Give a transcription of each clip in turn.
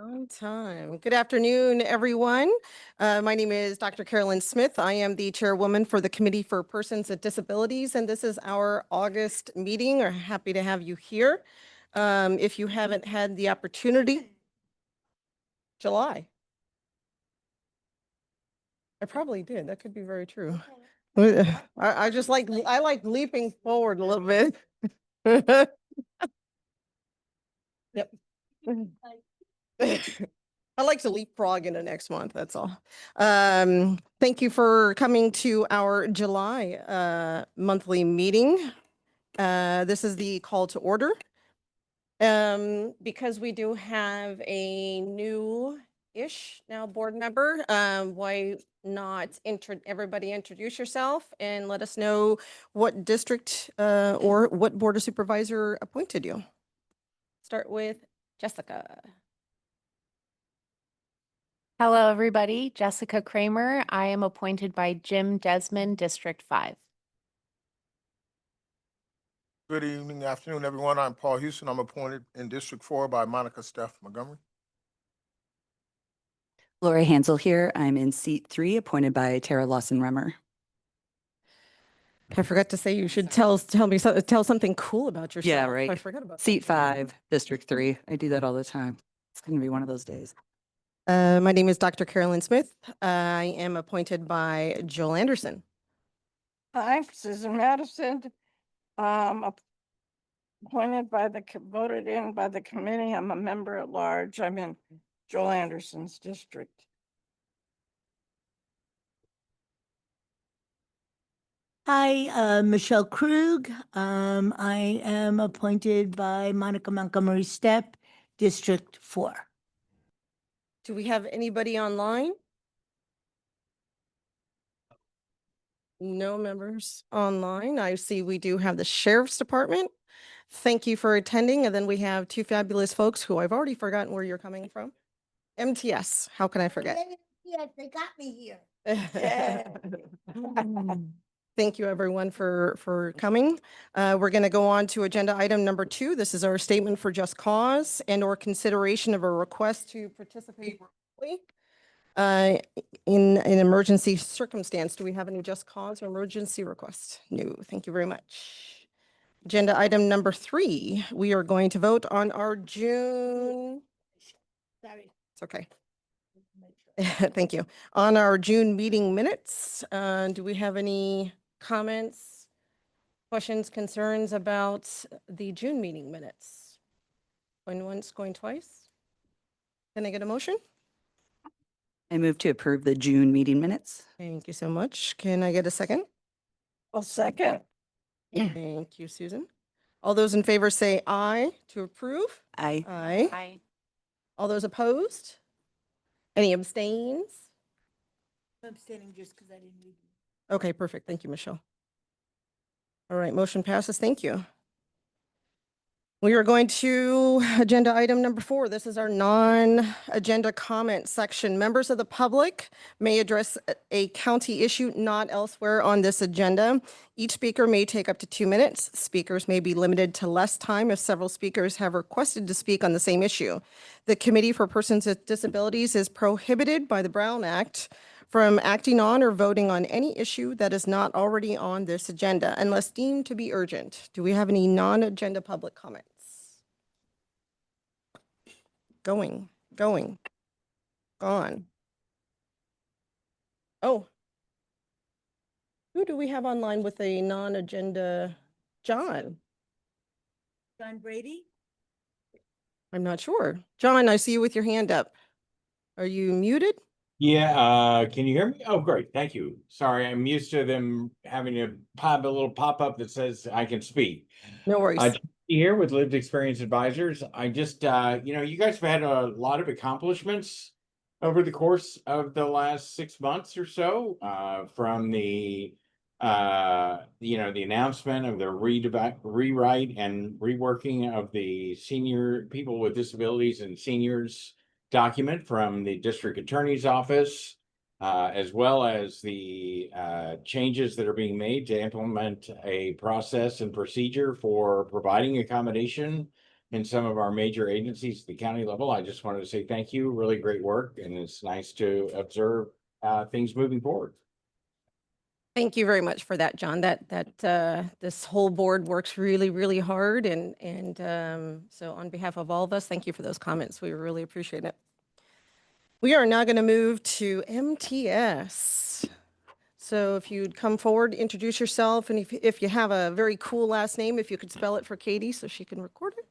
On time. Good afternoon, everyone. My name is Dr. Carolyn Smith. I am the chairwoman for the Committee for Persons with Disabilities, and this is our August meeting. We're happy to have you here. If you haven't had the opportunity, July. I probably did. That could be very true. I just I like leaping forward a little bit. Yep. I like to leapfrog into next month, that's all. Thank you for coming to our July monthly meeting. This is the call to order. Because we do have a new-ish now board member, why not everybody introduce yourself and let us know what district or what board of supervisor appointed you. Start with Jessica. Hello, everybody. Jessica Kramer. I am appointed by Jim Desmond, District 5. Good evening, afternoon, everyone. I'm Paul Houston. I'm appointed in District 4 by Monica Steph Montgomery. Lori Hansel here. I'm in seat 3, appointed by Tara Lawson-Remmer. I forgot to say you should tell something cool about yourself. Yeah, right. I forgot about Seat 5, District 3. I do that all the time. It's going to be one of those days. My name is Dr. Carolyn Smith. I am appointed by Joel Anderson. I'm Susan Madison. Appointed by voted in by the committee. I'm a member at large. I'm in Joel Anderson's district. Hi, Michelle Krug. I am appointed by Monica Montgomery Stepp, District 4. Do we have anybody online? No members online. I see we do have the Sheriff's Department. Thank you for attending. And then we have two fabulous folks who I've already forgotten where you're coming from. MTS, how can I forget? Yes, they got me here. Thank you, everyone, for coming. We're going to go on to agenda item number 2. This is our statement for just cause and or consideration of a request to participate remotely in an emergency circumstance. Do we have any just cause or emergency requests? No, thank you very much. Agenda item number 3, we are going to vote on our June. Sorry. It's okay. Thank you. On our June meeting minutes, do we have any comments, questions, concerns about the June meeting minutes? Going once, going twice? Can I get a motion? I move to approve the June meeting minutes. Thank you so much. Can I get a second? Well, second. Thank you, Susan. All those in favor say aye to approve. Aye. Aye. Hi. All those opposed? Any abstains? I'm abstaining just because I didn't read. Okay, perfect. Thank you, Michelle. All right, motion passes. Thank you. We are going to agenda item number 4. This is our non-agenda comment section. Members of the public may address a county issue not elsewhere on this agenda. Each speaker may take up to 2 minutes. Speakers may be limited to less time if several speakers have requested to speak on the same issue. The Committee for Persons with Disabilities is prohibited by the Brown Act from acting on or voting on any issue that is not already on this agenda unless deemed to be urgent. Do we have any non-agenda public comments? Going, gone. Oh. Who do we have online with a non-agenda? John? John Brady? I'm not sure. John, I see you with your hand up. Are you muted? Yeah, can you hear me? Oh, great. Thank you. Sorry, I'm used to them having a little pop-up that says I can speak. No worries. Here with Lived Experience Advisors. I just, you guys have had a lot of accomplishments over the course of the last 6 months or so, from the the announcement of the rewrite and reworking of the senior people with disabilities and seniors document from the district attorney's office, as well as the changes that are being made to implement a process and procedure for providing accommodation in some of our major agencies at the county level. I just wanted to say thank you. Really great work, and it's nice to observe things moving forward. Thank you very much for that, John. This whole board works really, really hard, and so on behalf of all of us, thank you for those comments. We really appreciate it. We are now going to move to MTS. So if you'd come forward, introduce yourself, and if you have a very cool last name, if you could spell it for Katie so she can record it.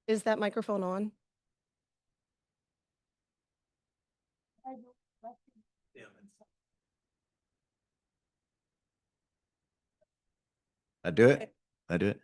Is that microphone on? I do it. I do it.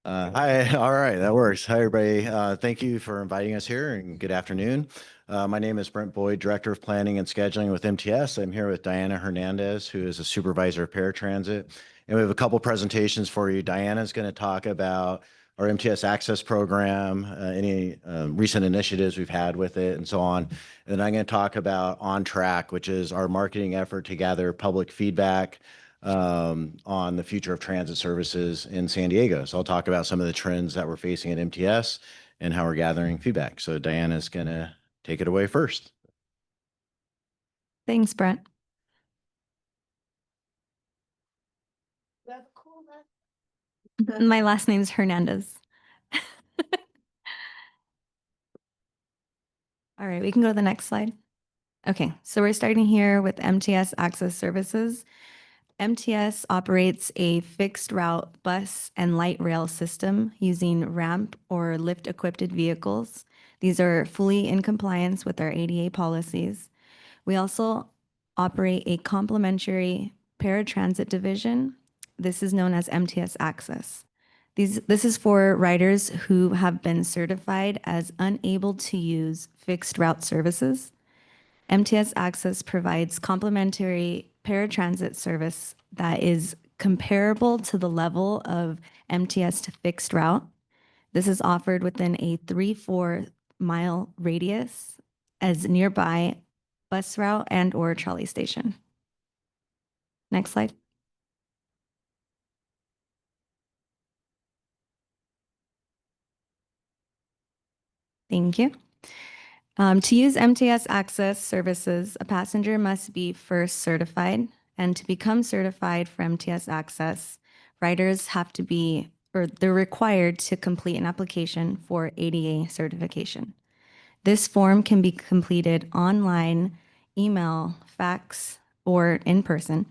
Hi, all right, that works. Hi, everybody. Thank you for inviting us here and good afternoon. My name is Brent Boyd, Director of Planning and Scheduling with MTS. I'm here with Diana Hernandez, who is a Supervisor of Paratransit. And we have a couple presentations for you. Diana is going to talk about our MTS Access Program, any recent initiatives we've had with it, and so on. And then I'm going to talk about On Track, which is our marketing effort to gather public feedback on the future of transit services in San Diego. So I'll talk about some of the trends that we're facing at MTS and how we're gathering feedback. So Diana's going to take it away first. Thanks, Brent. My last name's Hernandez. All right, we can go to the next slide. Okay, so we're starting here with MTS Access Services. MTS operates a fixed route bus and light rail system using ramp or lift equipped vehicles. These are fully in compliance with our ADA policies. We also operate a complementary paratransit division. This is known as MTS Access. This is for riders who have been certified as unable to use fixed route services. MTS Access provides complimentary paratransit service that is comparable to the level of MTS to fixed route. This is offered within a 3-4 mile radius as nearby bus route and or trolley station. Next slide. Thank you. To use MTS Access services, a passenger must be first certified, and to become certified for MTS Access, riders have to be, or they're required to complete an application for ADA certification. This form can be completed online, email, fax, or in person.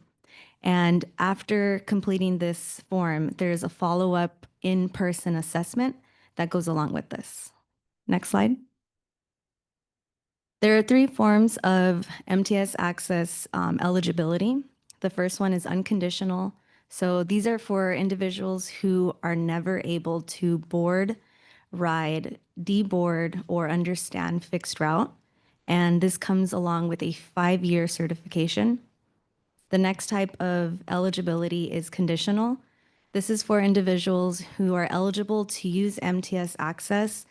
And after completing this form, there's a follow-up in-person assessment that goes along with this. Next slide. There are 3 forms of MTS Access eligibility. The first one is unconditional. So these are for individuals who are never able to board, ride, deboard, or understand fixed route. And this comes along with a 5-year certification. The next type of eligibility is conditional. This is for individuals who are eligible to use MTS Access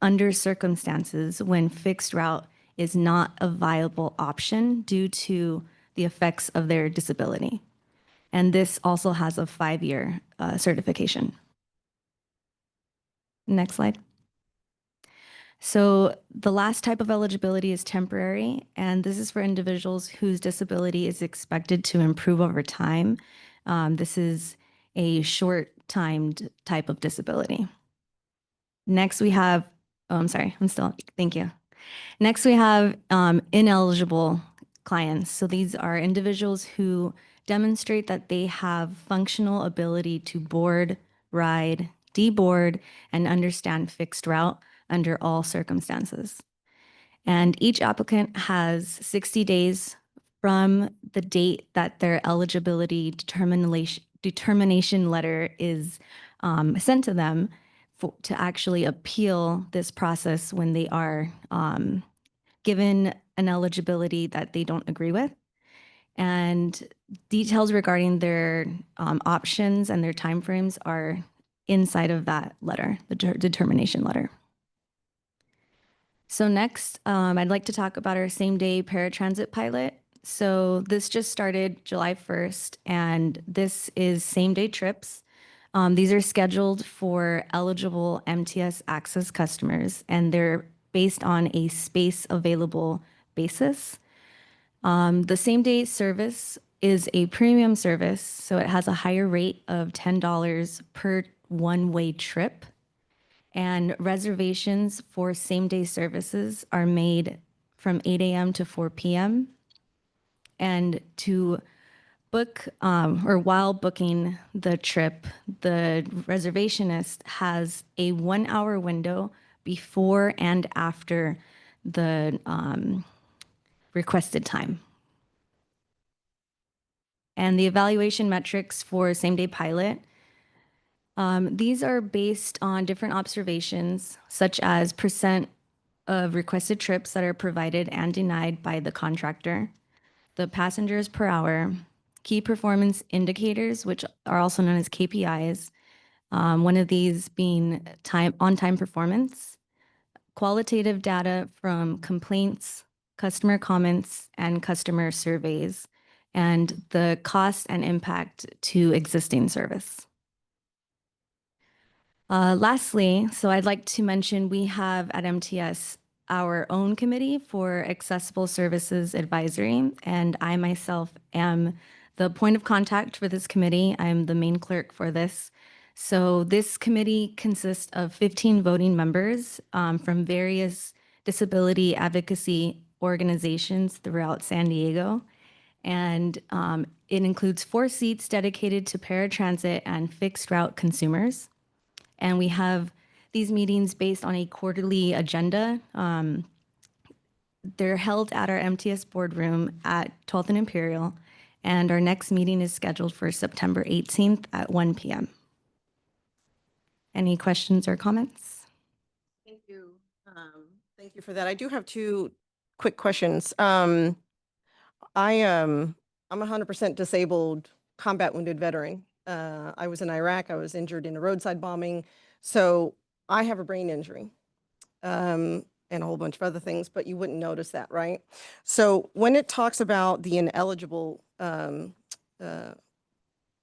under circumstances when fixed route is not a viable option due to the effects of their disability. And this also has a 5-year certification. Next slide. So the last type of eligibility is temporary, and this is for individuals whose disability is expected to improve over time. This is a short-timed type of disability. Next we have, thank you. Next we have ineligible clients. So these are individuals who demonstrate that they have functional ability to board, ride, deboard, and understand fixed route under all circumstances. And each applicant has 60 days from the date that their eligibility determination letter is sent to them to actually appeal this process when they are given an eligibility that they don't agree with. And details regarding their options and their timeframes are inside of that letter, the determination letter. So next, I'd like to talk about our same-day paratransit pilot. So this just started July 1st, and this is same-day trips. These are scheduled for eligible MTS Access customers, and they're based on a space available basis. The same-day service is a premium service, so it has a higher rate of $10 per one-way trip. And reservations for same-day services are made from 8 a.m. to 4 p.m. And to book or while booking the trip, the reservationist has a 1 hour window before and after the requested time. And the evaluation metrics for same-day pilot, these are based on different observations, such as percent of requested trips that are provided and denied by the contractor, the passengers per hour, key performance indicators, which are also known as KPIs, one of these being on-time performance, qualitative data from complaints, customer comments, and customer surveys, and the cost and impact to existing service. Lastly, so I'd like to mention we have at MTS our own committee for accessible services advisory, and I myself am the point of contact for this committee. I'm the main clerk for this. So this committee consists of 15 voting members from various disability advocacy organizations throughout San Diego. And it includes 4 seats dedicated to paratransit and fixed route consumers. And we have these meetings based on a quarterly agenda. They're held at our MTS boardroom at 12th and Imperial, and our next meeting is scheduled for September 18th at 1 p.m. Any questions or comments? Thank you. Thank you for that. I do have 2 quick questions. I'm 100% disabled combat wounded veteran. I was in Iraq. I was injured in a roadside bombing. So I have a brain injury and a whole bunch of other things, but you wouldn't notice that, right? So when it talks about the ineligible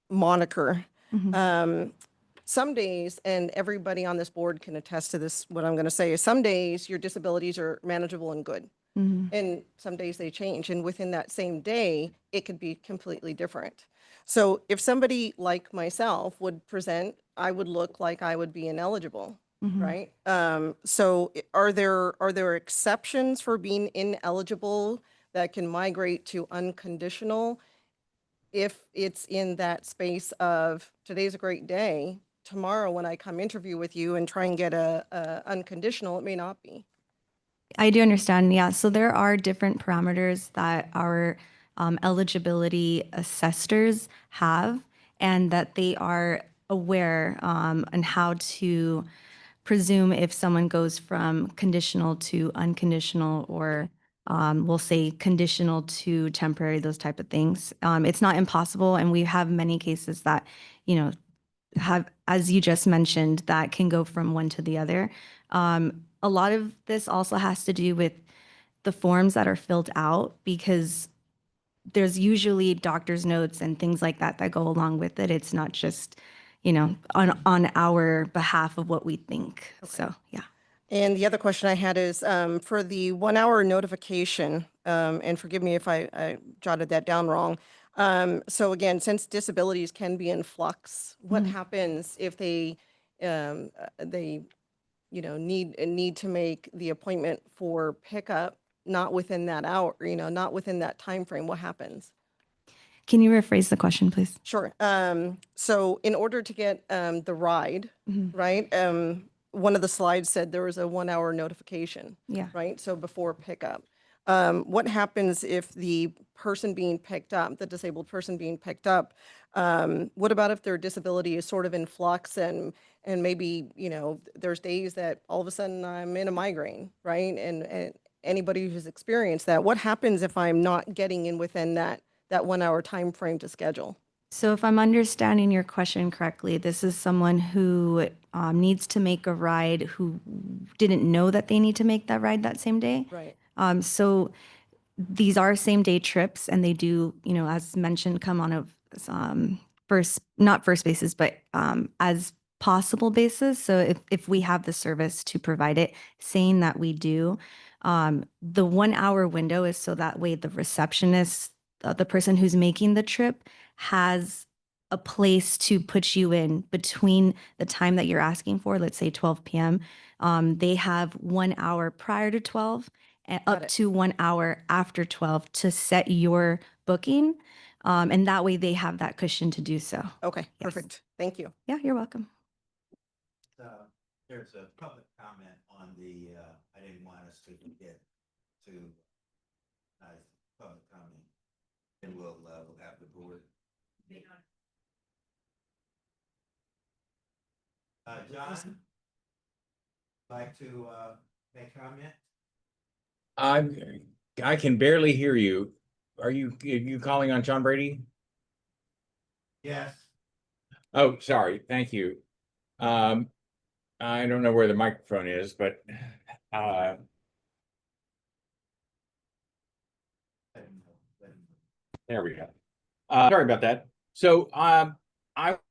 moniker, some days, and everybody on this board can attest to this, what I'm going to say is some days your disabilities are manageable and good. And some days they change. And within that same day, it could be completely different. So if somebody like myself would present, I would look like I would be ineligible, right? So are there exceptions for being ineligible that can migrate to unconditional if it's in that space of today's a great day, tomorrow when I come interview with you and try and get a unconditional, it may not be. I do understand, yeah. So there are different parameters that our eligibility assessors have, and that they are aware on how to presume if someone goes from conditional to unconditional, or we'll say conditional to temporary, those type of things. It's not impossible, and we have many cases that, you know, have, as you just mentioned, that can go from one to the other. A lot of this also has to do with the forms that are filled out, because there's usually doctor's notes and things like that that go along with it. It's not just, you know, on our behalf of what we think. So, yeah. And the other question I had is for the 1 hour notification, and forgive me if I jotted that down wrong. So again, since disabilities can be in flux, what happens if they need to make the appointment for pickup not within that hour, not within that time frame? What happens? Can you rephrase the question, please? Sure. So in order to get the ride, right? One of the slides said there was a 1 hour notification. Yeah. Right? So before pickup. What happens if the person being picked up, the disabled person being picked up, what about if their disability is sort of in flux and maybe, there's days that all of a sudden I'm in a migraine, right? And anybody who's experienced that, what happens if I'm not getting in within that 1 hour time frame to schedule? So if I'm understanding your question correctly, this is someone who needs to make a ride who didn't know that they need to make that ride that same day. Right. So these are same day trips and they do, as mentioned, come on a not first basis, but as possible basis. So if we have the service to provide it, saying that we do, the 1 hour window is so that way the receptionist, the person who's making the trip has a place to put you in between the time that you're asking for, let's say 12 p.m. They have 1 hour prior to 12 and Got up it. to 1 hour after 12 to set your booking. And that way they have that cushion to do so. Okay, Yes. perfect. Thank you. Yeah, you're welcome. There's a public comment on the, I didn't want us to forget to, public comment. And we'll have the board. John, like to, make comment? I can barely hear you. Are you calling on John Brady? Yes. Oh, sorry. Thank you. I don't know where the microphone is, but there we go. Sorry about that. So I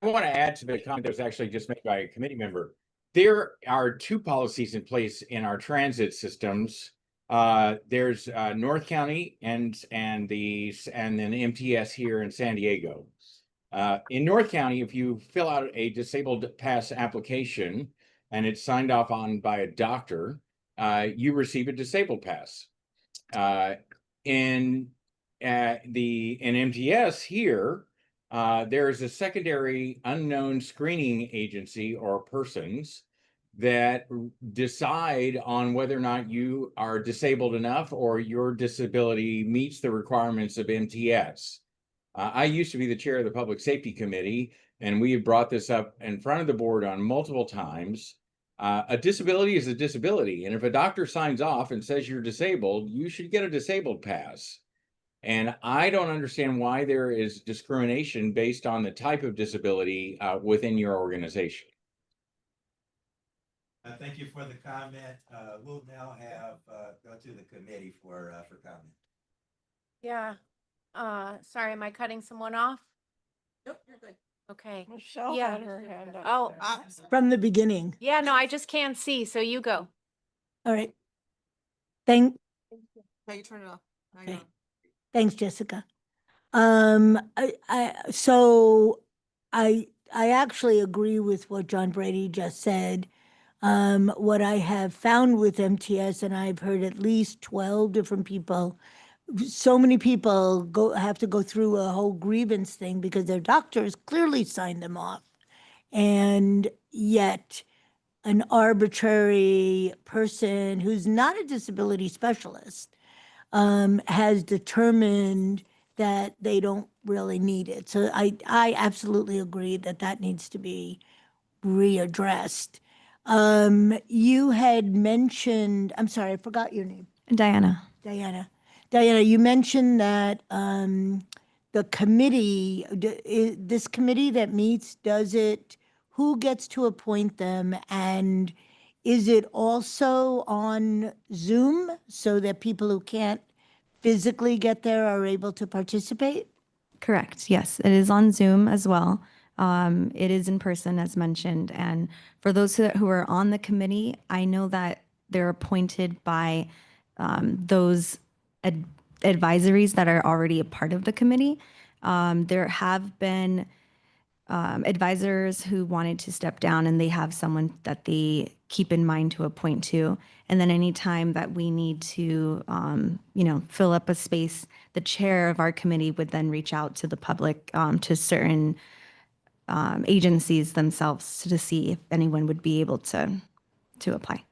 want to add to the comment that was actually just made by a committee member. There are two policies in place in our transit systems. There's North County and then MTS here in San Diego. In North County, if you fill out a disabled pass application and it's signed off on by a doctor, you receive a disabled pass. In MTS here, there is a secondary unknown screening agency or persons that decide on whether or not you are disabled enough or your disability meets the requirements of MTS. I used to be the chair of the Public Safety Committee, and we have brought this up in front of the board on multiple times. A disability is a disability, and if a doctor signs off and says you're disabled, you should get a disabled pass. And I don't understand why there is discrimination based on the type of disability within your organization. Thank you for the comment. We'll now have, go to the committee for comment. Yeah. Sorry, am I cutting someone off? Nope, you're good. Okay. Michelle Yeah. had her hand up. Oh, there. From the beginning. yeah, no, I just can't see, so you go. All right. Now you turn it off. Now Okay. you're on. Thanks, Jessica. I actually agree with what John Brady just said. What I have found with MTS, and I've heard at least 12 different people, so many people have to go through a whole grievance thing because their doctors clearly signed them off. And yet an arbitrary person who's not a disability specialist has determined that they don't really need it. So I absolutely agree that that needs to be readdressed. You had mentioned, I'm sorry, I forgot your name. Diana. Diana. Diana, you mentioned that the committee, this committee that meets, who gets to appoint them? And is it also on Zoom so that people who can't physically get there are able to participate? Correct. Yes, it is on Zoom as well. It is in person, as mentioned. And for those who are on the committee, I know that they're appointed by those advisories that are already a part of the committee. There have been advisors who wanted to step down, and they have someone that they keep in mind to appoint to. And then anytime that we need to, fill up a space, the chair of our committee would then reach out to the public, to certain agencies themselves to see if anyone would be able to apply.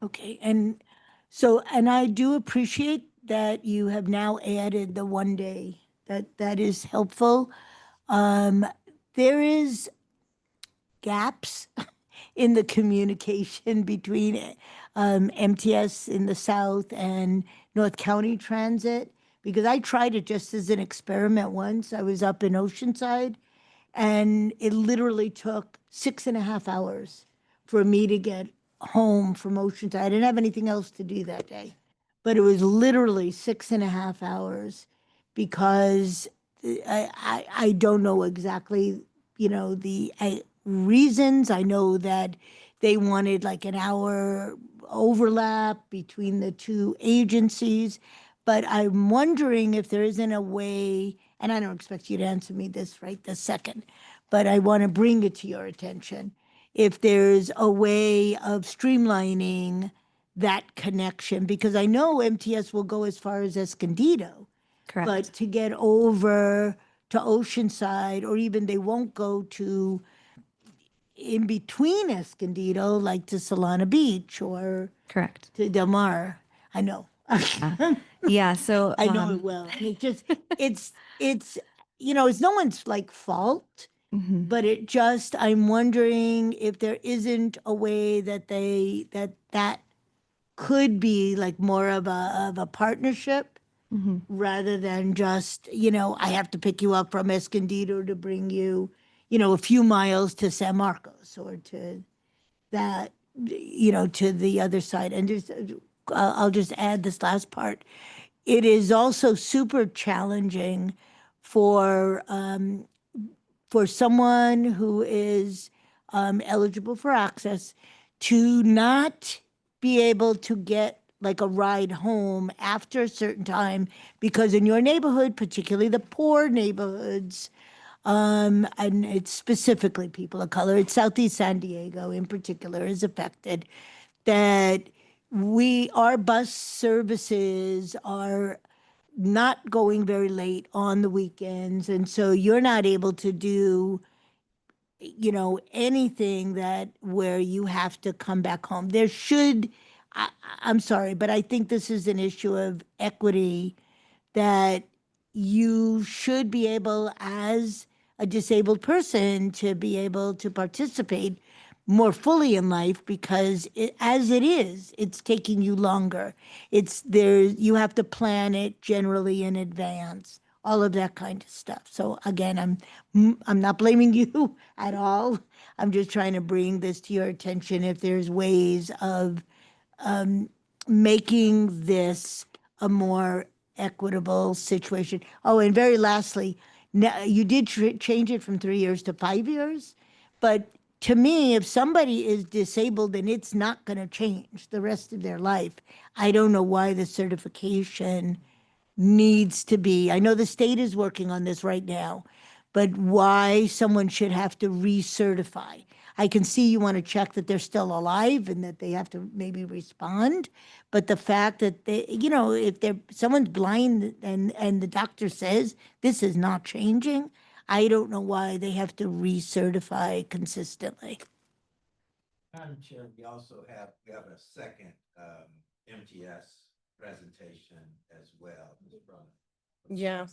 Okay, and so, and I do appreciate that you have now added the 1 day. That is helpful. There is gaps in the communication between MTS in the south and North County Transit because I tried it just as an experiment once. I was up in Oceanside, and it literally took 6.5 hours for me to get home from Oceanside. I didn't have anything else to do that day, but it was literally 6.5 hours because I don't know exactly, the reasons. I know that they wanted like an hour overlap between the two agencies, but I'm wondering if there isn't a way, and I don't expect you to answer me this right this second, but I want to bring it to your attention. If there's a way of streamlining that connection, because I know MTS will go as far as Escondido, Correct. but to get over to Oceanside, or even they won't go to in between Escondido, like to Solana Beach or Correct. to Del Mar. I know. Yeah. So I know it well. It just, it's, it's no one's like fault, mhm. but it just, I'm wondering if there isn't a way that that could be like more of a partnership Mhm. rather than just, I have to pick you up from Escondido to bring you, a few miles to San Marcos or to that, to the other side. And just, I'll just add this last part. It is also super challenging for someone who is eligible for access to not be able to get like a ride home after a certain time, because in your neighborhood, particularly the poor neighborhoods, and it's specifically people of color, it's Southeast San Diego in particular is affected, that our bus services are not going very late on the weekends. And so you're not able to do, anything that where you have to come back home. There should, I'm sorry, but I think this is an issue of equity, that you should be able, as a disabled person, to be able to participate more fully in life, because as it is, it's taking you longer. It's there, you have to plan it generally in advance, all of that kind of stuff. So again, I'm not blaming you at all. I'm just trying to bring this to your attention if there's ways of making this a more equitable situation. Oh, and very lastly, you did change it from 3 years to 5 years, but to me, if somebody is disabled and it's not going to change the rest of their life, I don't know why the certification needs to be. I know the state is working on this right now, but why someone should have to recertify. I can see you want to check that they're still alive and that they have to maybe respond, but the fact that they, if someone's blind and the doctor says this is not changing, I don't know why they have to recertify consistently. Madam Chair, we have a second MTS presentation as well. Ms. Brunner. Yeah.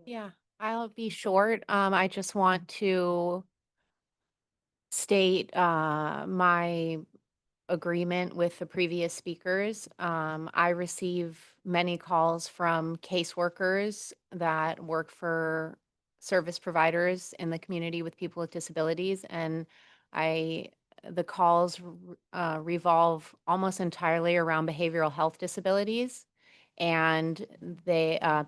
Yeah, I'll be short. I just want to state my agreement with the previous speakers. I receive many calls from caseworkers that work for service providers in the community with people with disabilities, and the calls revolve almost entirely around behavioral health disabilities, and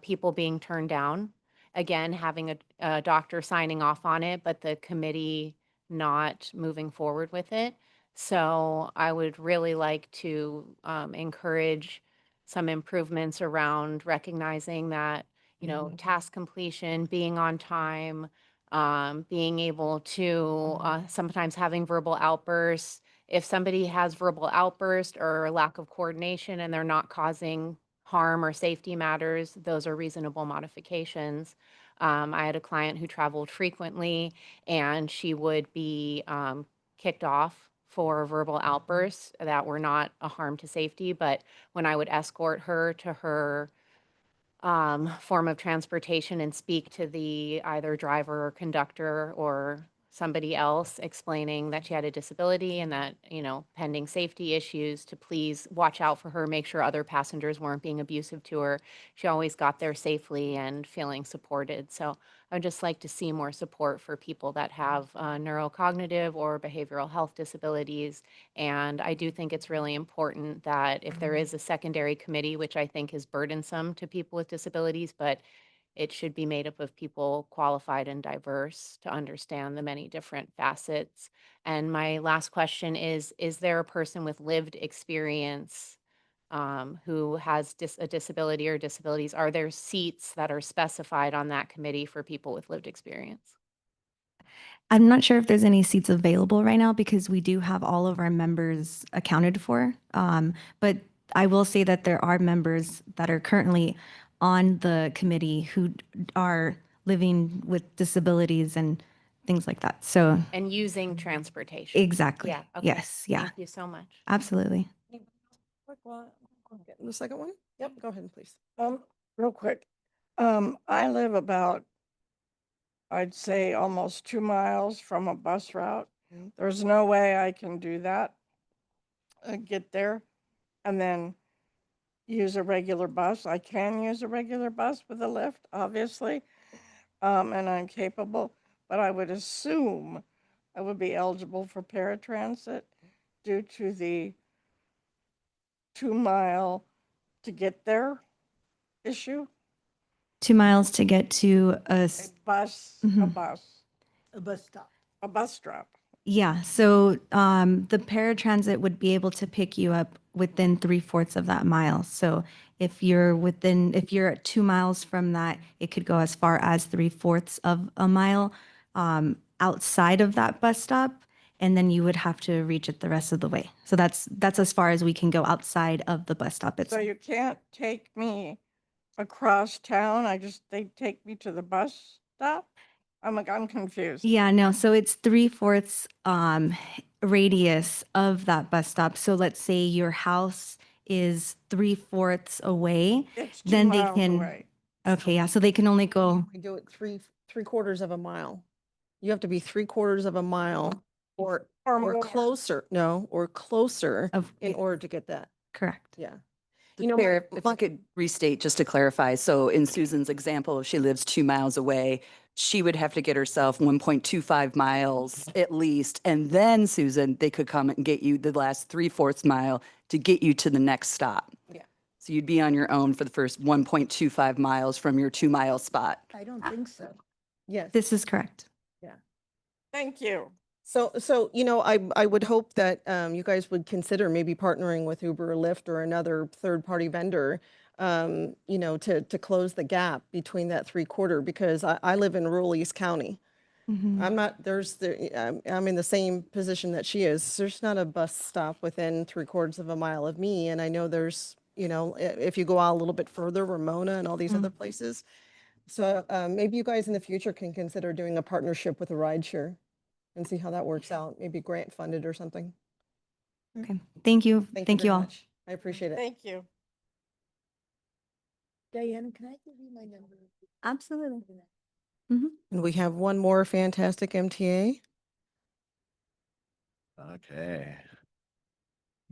people being turned down. Again, having a doctor signing off on it, but the committee not moving forward with it. So I would really like to encourage some improvements around recognizing that, task completion, being on time, being able to sometimes having verbal outbursts. If somebody has verbal outburst or lack of coordination and they're not causing harm or safety matters, those are reasonable modifications. I had a client who traveled frequently, and she would be kicked off for verbal outbursts that were not a harm to safety. But when I would escort her to her form of transportation and speak to the either driver or conductor or somebody else explaining that she had a disability and that, pending safety issues, to please watch out for her, make sure other passengers weren't being abusive to her. She always got there safely and feeling supported. So I would just like to see more support for people that have neurocognitive or behavioral health disabilities. And I do think it's really important that if there is a secondary committee, which I think is burdensome to people with disabilities, but it should be made up of people qualified and diverse to understand the many different facets. And my last question is there a person with lived experience who has a disability or disabilities? Are there seats that are specified on that committee for people with lived experience? I'm not sure if there's any seats available right now because we do have all of our members accounted for. But I will say that there are members that are currently on the committee who are living with disabilities and things like that. So And using transportation? exactly. Yeah, okay. Yes. Yeah. Thank you so much. Absolutely. Quick, getting the second one? Yep, go ahead, please. Real quick. I live about, I'd say almost 2 miles from a bus route. There's no way I can do that. Get there and then use a regular bus. I can use a regular bus with a lift, obviously. And I'm capable, but I would assume I would be eligible for paratransit due to the 2 mile to get there issue. 2 miles to get to a A bus, a Mhm. bus, A bus stop. a bus stop. Yeah, so the paratransit would be able to pick you up within 3/4 of that mile. So if you're at 2 miles from that, it could go as far as 3/4 of a mile outside of that bus stop, and then you would have to reach it the rest of the way. So that's as far as we can go outside of the bus stop So itself. you can't take me across town. They take me to the bus stop. I'm confused. Yeah, no, so it's 3/4 radius of that bus stop. So let's say your house is 3/4 away, It's 2 then they miles can, away. okay, yeah, so they can only go, We do it three quarters of a mile. You have to be 3/4 of a mile or Or more. closer, no, or closer Of- in order to get that. correct. Yeah. The You know, chair, my- if I could restate, just to clarify, so in Susan's example, if she lives 2 miles away, she would have to get herself 1.25 miles at least, and then Susan, they could come and get you the last 3/4 mile to get you to the next stop. Yeah. So you'd be on your own for the first 1.25 miles from your 2 mile spot. I don't think so. Yes. This is correct. Thank you. So, I would hope that you guys would consider maybe partnering with Uber or Lyft or another third-party vendor, to close the gap between that 3/4, because I live in rural East County. Mhm. I'm in the same position that she is. There's not a bus stop within 3/4 of a mile of me. And I know there's, if you go out a little bit further, Ramona and all these other places. So maybe you guys in the future can consider doing a partnership with a rideshare and see how that works out. Maybe grant funded or something. Okay, thank you. Thank you very all. much. I appreciate it. Thank you. Diana, can I give you my number? Absolutely. And we have one more fantastic MTA. Okay.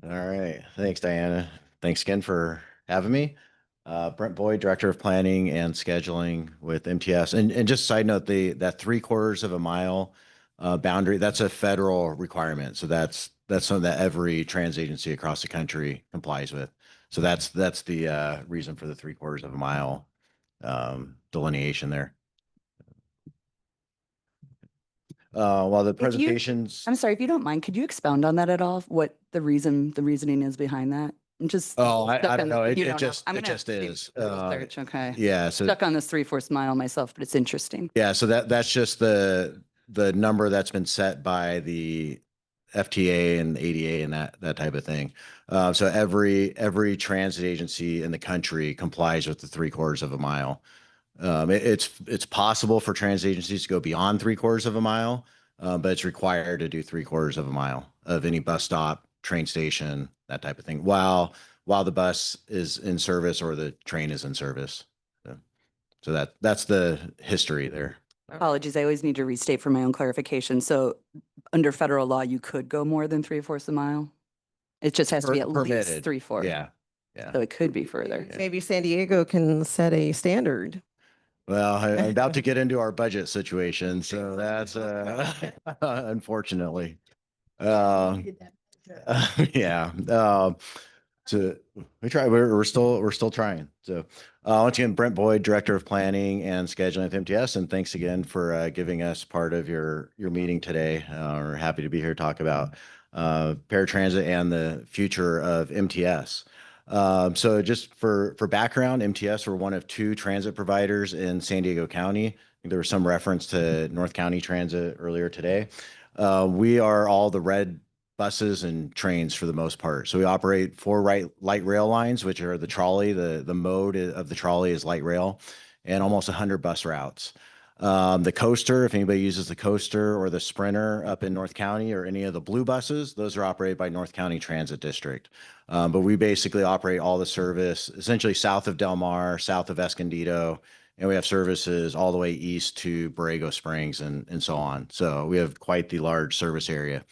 All right. Thanks, Diana. Thanks again for having me. Brent Boyd, Director of Planning and Scheduling with MTS. And just side note, that 3/4 of a mile boundary, that's a federal requirement. So that's something that every trans agency across the country complies with. So that's the reason for the 3/4 of a mile delineation there. While the If you- presentations. I'm sorry, if you don't mind, could you expound on that at all? What the reasoning is behind that? I'm just. Oh, I stuck don't on know. the- It you don't know. just I'm it gonna just have to do is. a Google search, okay. Yeah. So Stuck on this 3/4 mile myself, but it's interesting. yeah. So that's just the number that's been set by the FTA and ADA and that type of thing. So every transit agency in the country complies with the 3/4 of a mile. It's possible for transit agencies to go beyond 3/4 of a mile, but it's required to do 3/4 of a mile of any bus stop, train station, that type of thing, while the bus is in service or the train is in service. So that's the history there. Apologies, I always need to restate for my own clarification. So under federal law, you could go more than 3/4 a mile? It just has to be at least Permitted. 3/4. Yeah, yeah. So it could be further. Maybe San Diego can set a standard. Well, I'm about to get into our budget situation, so that's unfortunately. Yeah. So we try. We're still trying. So once again, Brent Boyd, Director of Planning and Scheduling at MTS, and thanks again for giving us part of your meeting today. We're happy to be here to talk about paratransit and the future of MTS. So just for background, MTS, we're one of 2 transit providers in San Diego County. I think there was some reference to North County Transit earlier today. We are all the red buses and trains for the most part. So we operate 4 light rail lines, which are the trolley. The mode of the trolley is light rail, and almost 100 bus routes. The coaster, if anybody uses the coaster or the sprinter up in North County, or any of the blue buses, those are operated by North County Transit District. But we basically operate all the service essentially south of Del Mar, south of Escondido, and we have services all the way east to Borrego Springs and so on. So we have quite the large service area.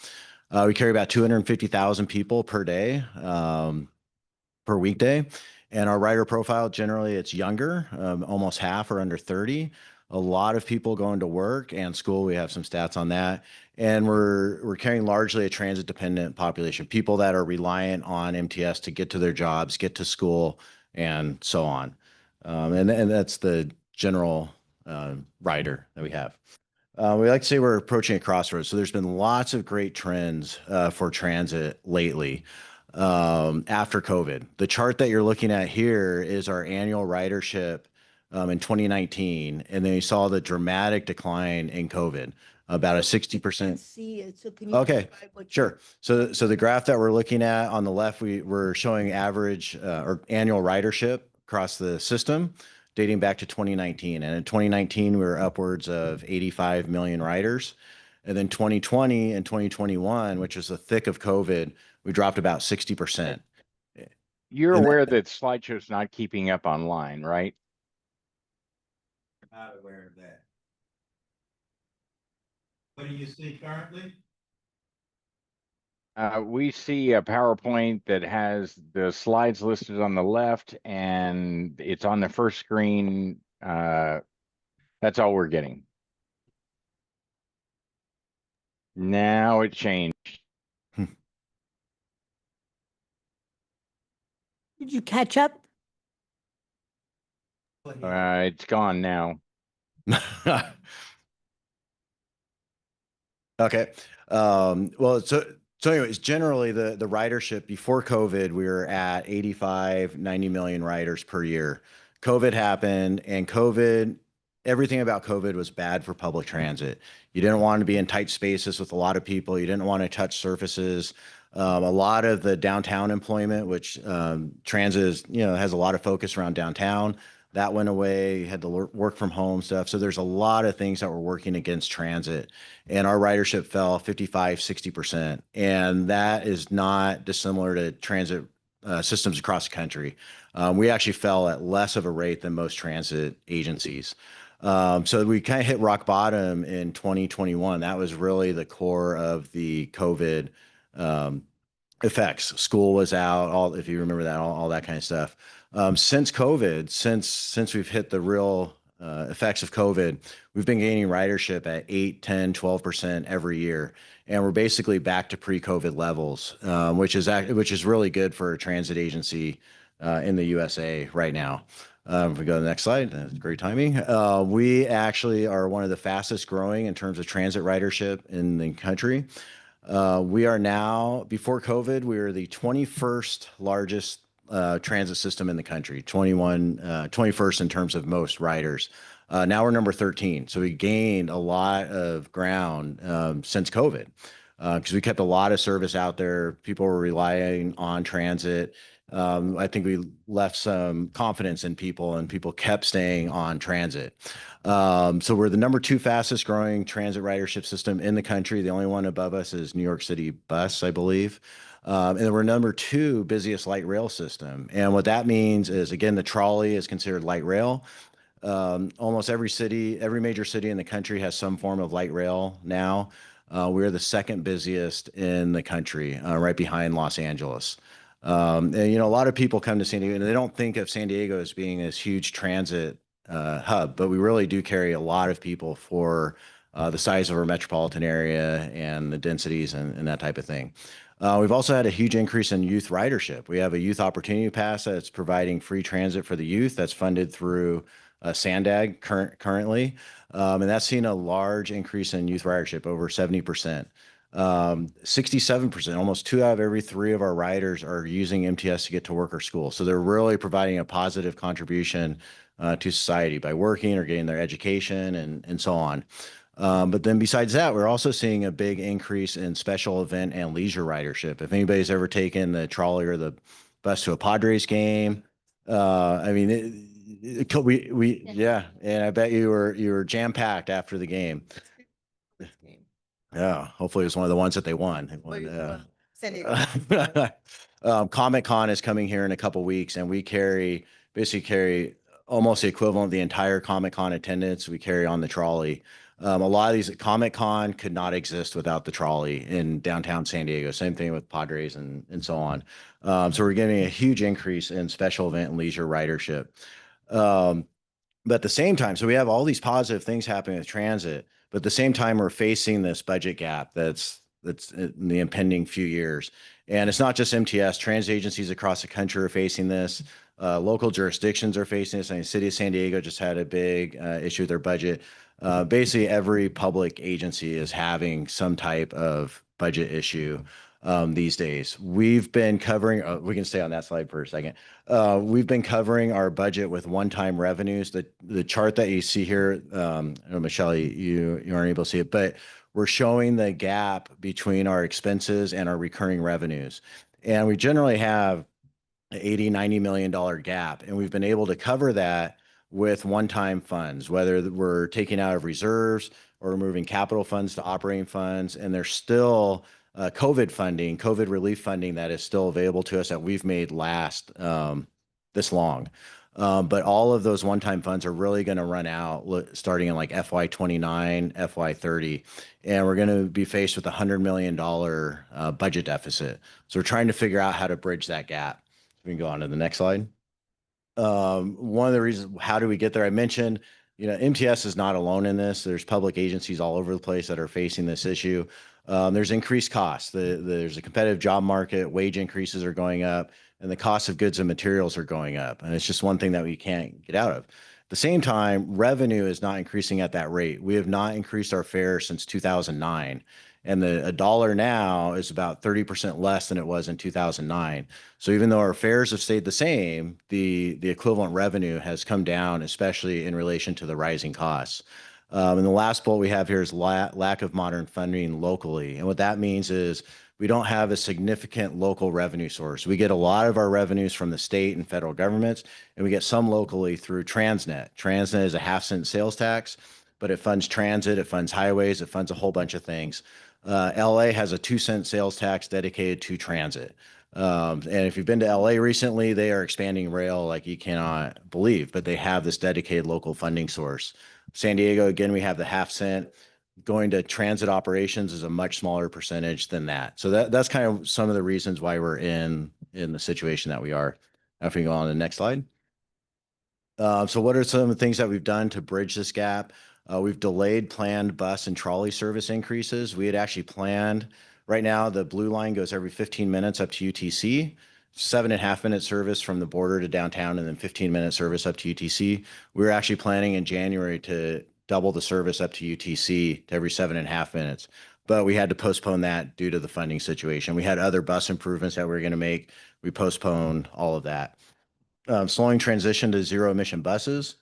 We carry about 250,000 people per day, per weekday. And our rider profile, generally it's younger, almost half are under 30. A lot of people going to work and school. We have some stats on that. And we're carrying largely a transit dependent population, people that are reliant on MTS to get to their jobs, get to school, and so on. And that's the general rider that we have. We like to say we're approaching a crossroads. So there's been lots of great trends for transit lately after COVID. The chart that you're looking at here is our annual ridership in 2019. And then you saw the dramatic decline in COVID, about a 60%. See it, so can you? Okay, describe what you- sure. So the graph that we're looking at on the left, we're showing average or annual ridership across the system dating back to 2019. And in 2019, we were upwards of 85 million riders. And then 2020 and 2021, which was the thick of COVID, we dropped about 60%. You're And aware that slideshow's not keeping up online, right? Not aware of that. What do you see currently? We see a PowerPoint that has the slides listed on the left, and it's on the first screen. That's all we're getting. Now it changed. Did you catch up? It's gone now. Okay. Well, so anyways, generally the ridership before COVID, we were at 85, 90 million riders per year. COVID happened, and everything about COVID was bad for public transit. You didn't want to be in tight spaces with a lot of people. You didn't want to touch surfaces. A lot of the downtown employment, which transit is, has a lot of focus around downtown, that went away. You had the work from home stuff. So there's a lot of things that were working against transit, and our ridership fell 55, 60%. And that is not dissimilar to transit systems across the country. We actually fell at less of a rate than most transit agencies. So we kind of hit rock bottom in 2021. That was really the core of the COVID effects. School was out, if you remember that, all that kind of stuff. Since COVID, since we've hit the real effects of COVID, we've been gaining ridership at 8, 10, 12% every year. And we're basically back to pre-COVID levels, which is really good for a transit agency in the USA right now. If we go to the next slide, that's great timing. We actually are one of the fastest growing in terms of transit ridership in the country. We are now, before COVID, we were the 21st largest transit system in the country, 21st in terms of most riders. Now we're number 13. So we gained a lot of ground since COVID because we kept a lot of service out there. People were relying on transit. I think we left some confidence in people, and people kept staying on transit. So we're the number 2 fastest growing transit ridership system in the country. The only one above us is New York City Bus, I believe. And then we're number 2 busiest light rail system. And what that means is, again, the trolley is considered light rail. Almost every city, every major city in the country has some form of light rail now. We're the second busiest in the country, right behind Los Angeles. And, a lot of people come to San Diego and they don't think of San Diego as being this huge transit hub, but we really do carry a lot of people for the size of our metropolitan area and the densities and that type of thing. We've also had a huge increase in youth ridership. We have a youth opportunity pass that's providing free transit for the youth that's funded through Sandag currently. And that's seen a large increase in youth ridership, over 70%. 67%, almost 2 out of every 3 of our riders are using MTS to get to work or school. So they're really providing a positive contribution to society by working or getting their education and so on. But then besides that, we're also seeing a big increase in special event and leisure ridership. If anybody's ever taken the trolley or the bus to a Padres game, I mean, yeah, and I bet you were jam packed after the game. Yeah, hopefully it was one of the ones that they won. They won, San Diego. Comic Con is coming here in a couple weeks, and we basically carry almost the equivalent of the entire Comic Con attendance we carry on the trolley. A lot of these Comic Con could not exist without the trolley in downtown San Diego. Same thing with Padres and so on. So we're getting a huge increase in special event and leisure ridership. But at the same time, so we have all these positive things happening with transit, but at the same time, we're facing this budget gap that's in the impending few years. And it's not just MTS, transit agencies across the country are facing this. Local jurisdictions are facing this. I mean, the city of San Diego just had a big issue with their budget. Basically, every public agency is having some type of budget issue these days. We've been covering, we can stay on that slide for a second. We've been covering our budget with one-time revenues. The chart that you see here, I know, Michelle, you aren't able to see it, but we're showing the gap between our expenses and our recurring revenues. And we generally have an $80-90 million gap, and we've been able to cover that with one-time funds, whether we're taking out of reserves or moving capital funds to operating funds, and there's still COVID relief funding that is still available to us that we've made last this long. But all of those one-time funds are really going to run out starting in like FY29, FY30, and we're going to be faced with a $100 million budget deficit. So we're trying to figure out how to bridge that gap. We can go on to the next slide. One of the reasons, how do we get there? I mentioned, MTS is not alone in this. There's public agencies all over the place that are facing this issue. There's increased costs. There's a competitive job market, wage increases are going up, and the cost of goods and materials are going up. And it's just one thing that we can't get out of. At the same time, revenue is not increasing at that rate. We have not increased our fares since 2009. And a dollar now is about 30% less than it was in 2009. So even though our fares have stayed the same, the equivalent revenue has come down, especially in relation to the rising costs. And the last bullet we have here is lack of modern funding locally. And what that means is we don't have a significant local revenue source. We get a lot of our revenues from the state and federal governments, and we get some locally through Transnet. Transnet is a half-cent sales tax, but it funds transit, it funds highways, it funds a whole bunch of things. LA has a 2-cent sales tax dedicated to transit. And if you've been to LA recently, they are expanding rail like you cannot believe, but they have this dedicated local funding source. San Diego, again, we have the half-cent. Going to transit operations is a much smaller percentage than that. So that's kind of some of the reasons why we're in the situation that we are. If we go on to the next slide. So what are some of the things that we've done to bridge this gap? We've delayed planned bus and trolley service increases. We had actually planned, right now, the blue line goes every 15 minutes up to UTC, 7.5-minute service from the border to downtown, and then 15-minute service up to UTC. We were actually planning in January to double the service up to UTC to every 7.5 minutes. But we had to postpone that due to the funding situation. We had other bus improvements that we were going to make. We postponed all of that. Slowing transition to zero emission buses.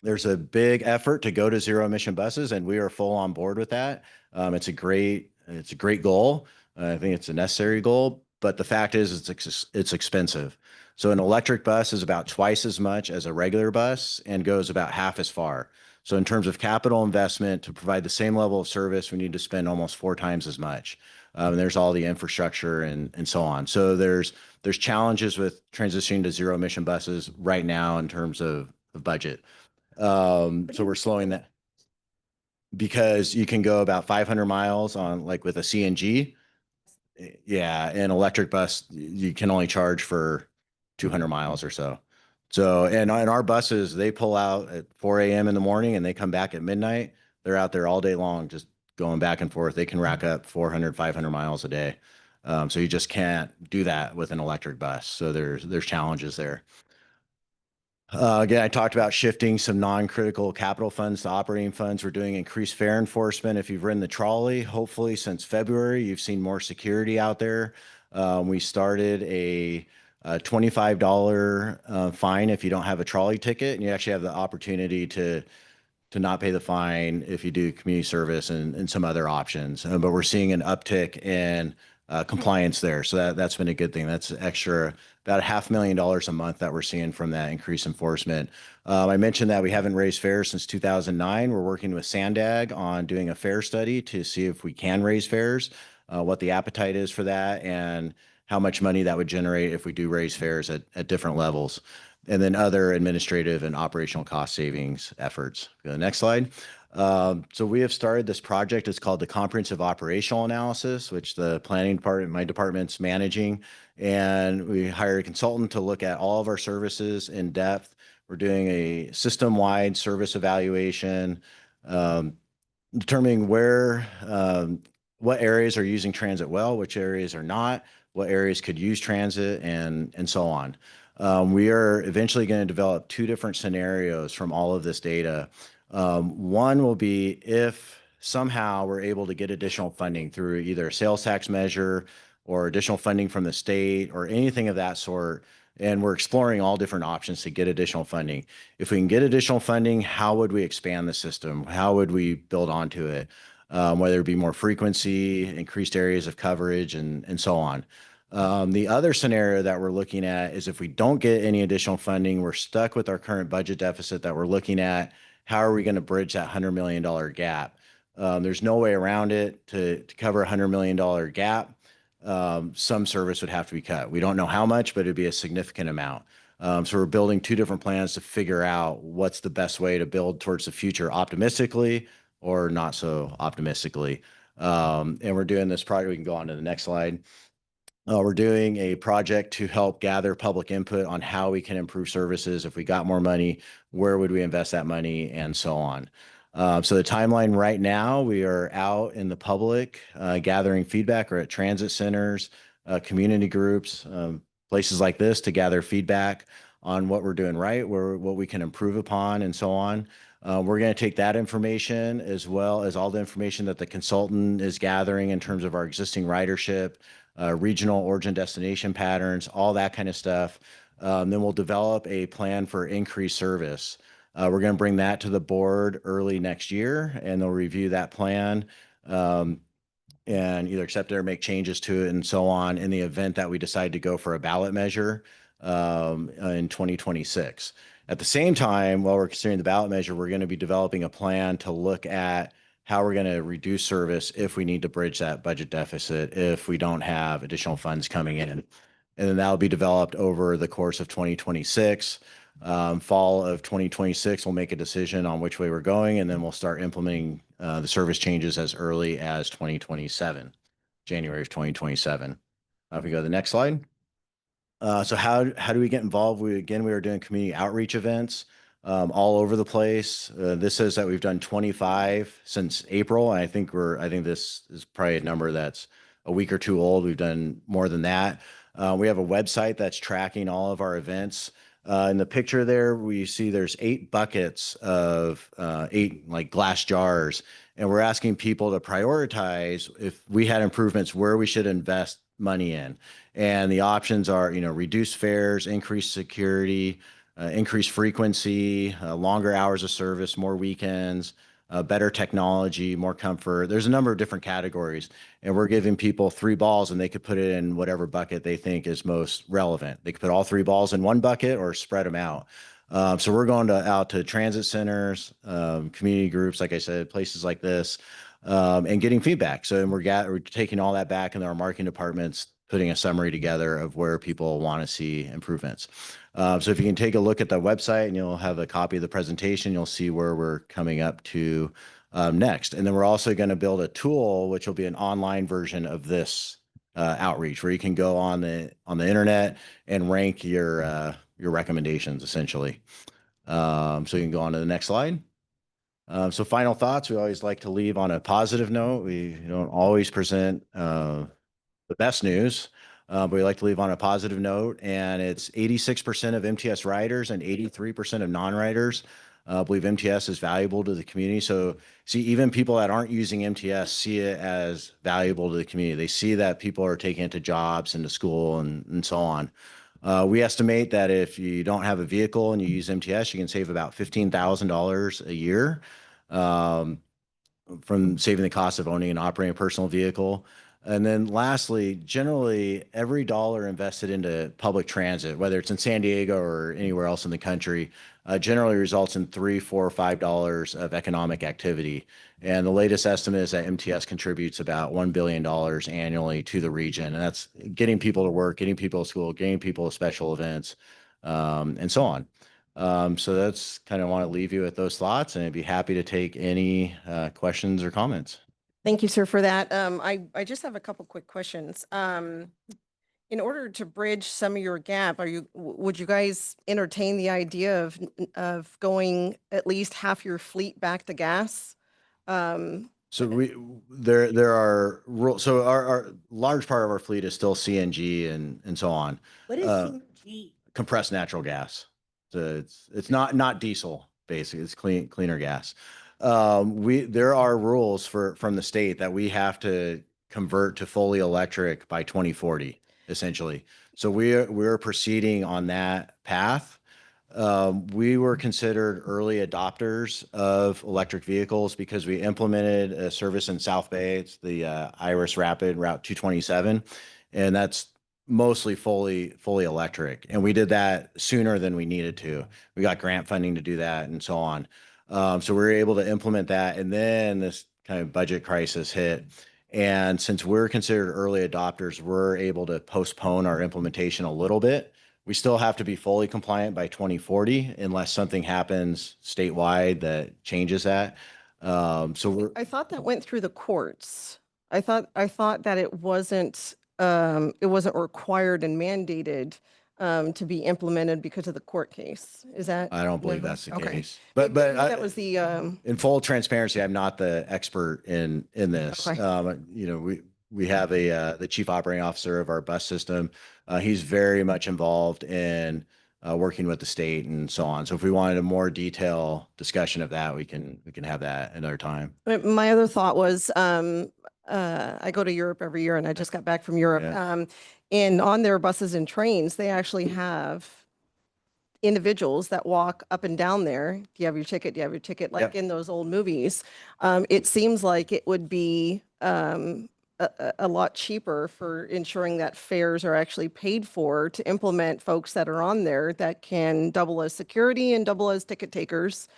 There's a big effort to go to zero emission buses, and we are full on board with that. It's a great goal. I think it's a necessary goal, but the fact is it's expensive. So an electric bus is about twice as much as a regular bus and goes about half as far. So in terms of capital investment to provide the same level of service, we need to spend almost 4 times as much. There's all the infrastructure and so on. So there's challenges with transitioning to zero emission buses right now in terms of budget. So we're slowing that because you can go about 500 miles on like with a CNG. Yeah, an electric bus, you can only charge for 200 miles or so. So, and our buses, they pull out at 4 a.m. in the morning and they come back at midnight. They're out there all day long, just going back and forth. They can rack up 400, 500 miles a day. So you just can't do that with an electric bus. So there's challenges there. Again, I talked about shifting some non-critical capital funds to operating funds. We're doing increased fare enforcement. If you've ridden the trolley, hopefully since February, you've seen more security out there. We started a $25 fine if you don't have a trolley ticket, and you actually have the opportunity to not pay the fine if you do community service and some other options. But we're seeing an uptick in compliance there. So that's been a good thing. That's extra, about $500,000 a month that we're seeing from that increased enforcement. I mentioned that we haven't raised fares since 2009. We're working with Sandag on doing a fare study to see if we can raise fares, what the appetite is for that, and how much money that would generate if we do raise fares at different levels, and then other administrative and operational cost savings efforts. Go to the next slide. So we have started this project. It's called the Comprehensive Operational Analysis, which the planning department, my department's managing. And we hired a consultant to look at all of our services in depth. We're doing a system-wide service evaluation, determining what areas are using transit well, which areas are not, what areas could use transit, and so on. We are eventually going to develop 2 different scenarios from all of this data. One will be if somehow we're able to get additional funding through either a sales tax measure or additional funding from the state or anything of that sort. And we're exploring all different options to get additional funding. If we can get additional funding, how would we expand the system? How would we build onto it? Whether it be more frequency, increased areas of coverage, and so on. The other scenario that we're looking at is if we don't get any additional funding, we're stuck with our current budget deficit that we're looking at. How are we going to bridge that $100 million gap? There's no way around it to cover a $100 million gap. Some service would have to be cut. We don't know how much, but it'd be a significant amount. So we're building 2 different plans to figure out what's the best way to build towards the future optimistically or not so optimistically. And we're doing this project. We can go on to the next slide. We're doing a project to help gather public input on how we can improve services. If we got more money, where would we invest that money, and so on. So the timeline right now, we are out in the public gathering feedback, or at transit centers, community groups, places like this to gather feedback on what we're doing right, what we can improve upon, and so on. We're going to take that information as well as all the information that the consultant is gathering in terms of our existing ridership, regional origin destination patterns, all that kind of stuff. Then we'll develop a plan for increased service. We're going to bring that to the board early next year, and they'll review that plan and either accept it or make changes to it and so on in the event that we decide to go for a ballot measure in 2026. At the same time, while we're considering the ballot measure, we're going to be developing a plan to look at how we're going to reduce service if we need to bridge that budget deficit, if we don't have additional funds coming in. And then that'll be developed over the course of 2026. Fall of 2026, we'll make a decision on which way we're going, and then we'll start implementing the service changes as early as 2027, January of 2027. If we go to the next slide. So how do we get involved? We are doing community outreach events all over the place. This says that we've done 25 since April. And I think this is probably a number that's a week or 2 old. We've done more than that. We have a website that's tracking all of our events. In the picture there, we see there's 8 buckets of 8 like glass jars, and we're asking people to prioritize if we had improvements where we should invest money in. And the options are, reduce fares, increase security, increase frequency, longer hours of service, more weekends, better technology, more comfort. There's a number of different categories, and we're giving people 3 balls, and they could put it in whatever bucket they think is most relevant. They could put all 3 balls in one bucket or spread them out. So we're going out to transit centers, community groups, like I said, places like this, and getting feedback. So we're taking all that back, and our marketing department's putting a summary together of where people want to see improvements. So if you can take a look at the website and you'll have a copy of the presentation, you'll see where we're coming up to next. And then we're also going to build a tool, which will be an online version of this outreach, where you can go on the internet and rank your recommendations essentially. So you can go on to the next slide. So final thoughts, we always like to leave on a positive note. We don't always present the best news, but we like to leave on a positive note. And it's 86% of MTS riders and 83% of non-riders believe MTS is valuable to the community. So see, even people that aren't using MTS see it as valuable to the community. They see that people are taking it to jobs and to school and so on. We estimate that if you don't have a vehicle and you use MTS, you can save about $15,000 a year from saving the cost of owning and operating a personal vehicle. And then lastly, generally, every dollar invested into public transit, whether it's in San Diego or anywhere else in the country, generally results in $3, $4, or $5 of economic activity. And the latest estimate is that MTS contributes about $1 billion annually to the region. And that's getting people to work, getting people to school, getting people to special events, and so on. So that's kind of want to leave you with those thoughts, and I'd be happy to take any questions or comments. Thank you, sir, for that. I just have a couple quick questions. In order to bridge some of your gap, would you guys entertain the idea of going at least half your fleet back to gas? So there are rules. So our large part of our fleet is still CNG and so on. What is CNG? Compressed natural gas. So it's not diesel, basically. It's cleaner gas. There are rules from the state that we have to convert to fully electric by 2040, essentially. So we're proceeding on that path. We were considered early adopters of electric vehicles because we implemented a service in South Bay. It's the Iris Rapid Route 227, and that's mostly fully electric. And we did that sooner than we needed to. We got grant funding to do that and so on. So we were able to implement that, and then this kind of budget crisis hit. And since we're considered early adopters, we're able to postpone our implementation a little bit. We still have to be fully compliant by 2040 unless something happens statewide that changes that. So I thought that went through the courts. I thought that it wasn't required and mandated to be implemented because of the court case. Is that? I don't believe never- that's the okay. case. But That was the, in full transparency, I'm not the expert in this. Okay. We have the chief operating officer of our bus system. He's very much involved in working with the state and so on. So if we wanted a more detailed discussion of that, we can have that another time. My other thought was, I go to Europe every year and I just got back from Europe. Yeah. And on their buses and trains, they actually have individuals that walk up and down there. Do you have your ticket? Do you have your ticket? Like Yep. in those old movies. It seems like it would be a lot cheaper for ensuring that fares are actually paid for to implement folks that are on there that can double as security and double as ticket takers.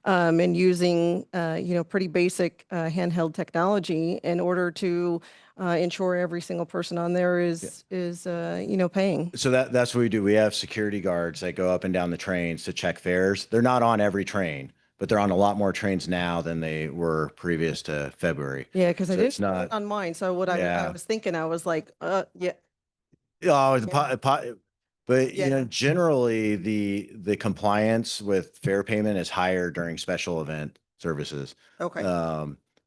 And using, pretty basic handheld technology in order to ensure every single person on there is paying. So that's what we do. We have security guards that go up and down the trains to check fares. They're not on every train, but they're on a lot more trains now than they were previous to February. Yeah, because I So didn't it's see it not- on mine. So what I Yeah. was thinking, I was like, yeah. Oh, but Yeah. generally the compliance with fare payment is higher during special event services. Okay.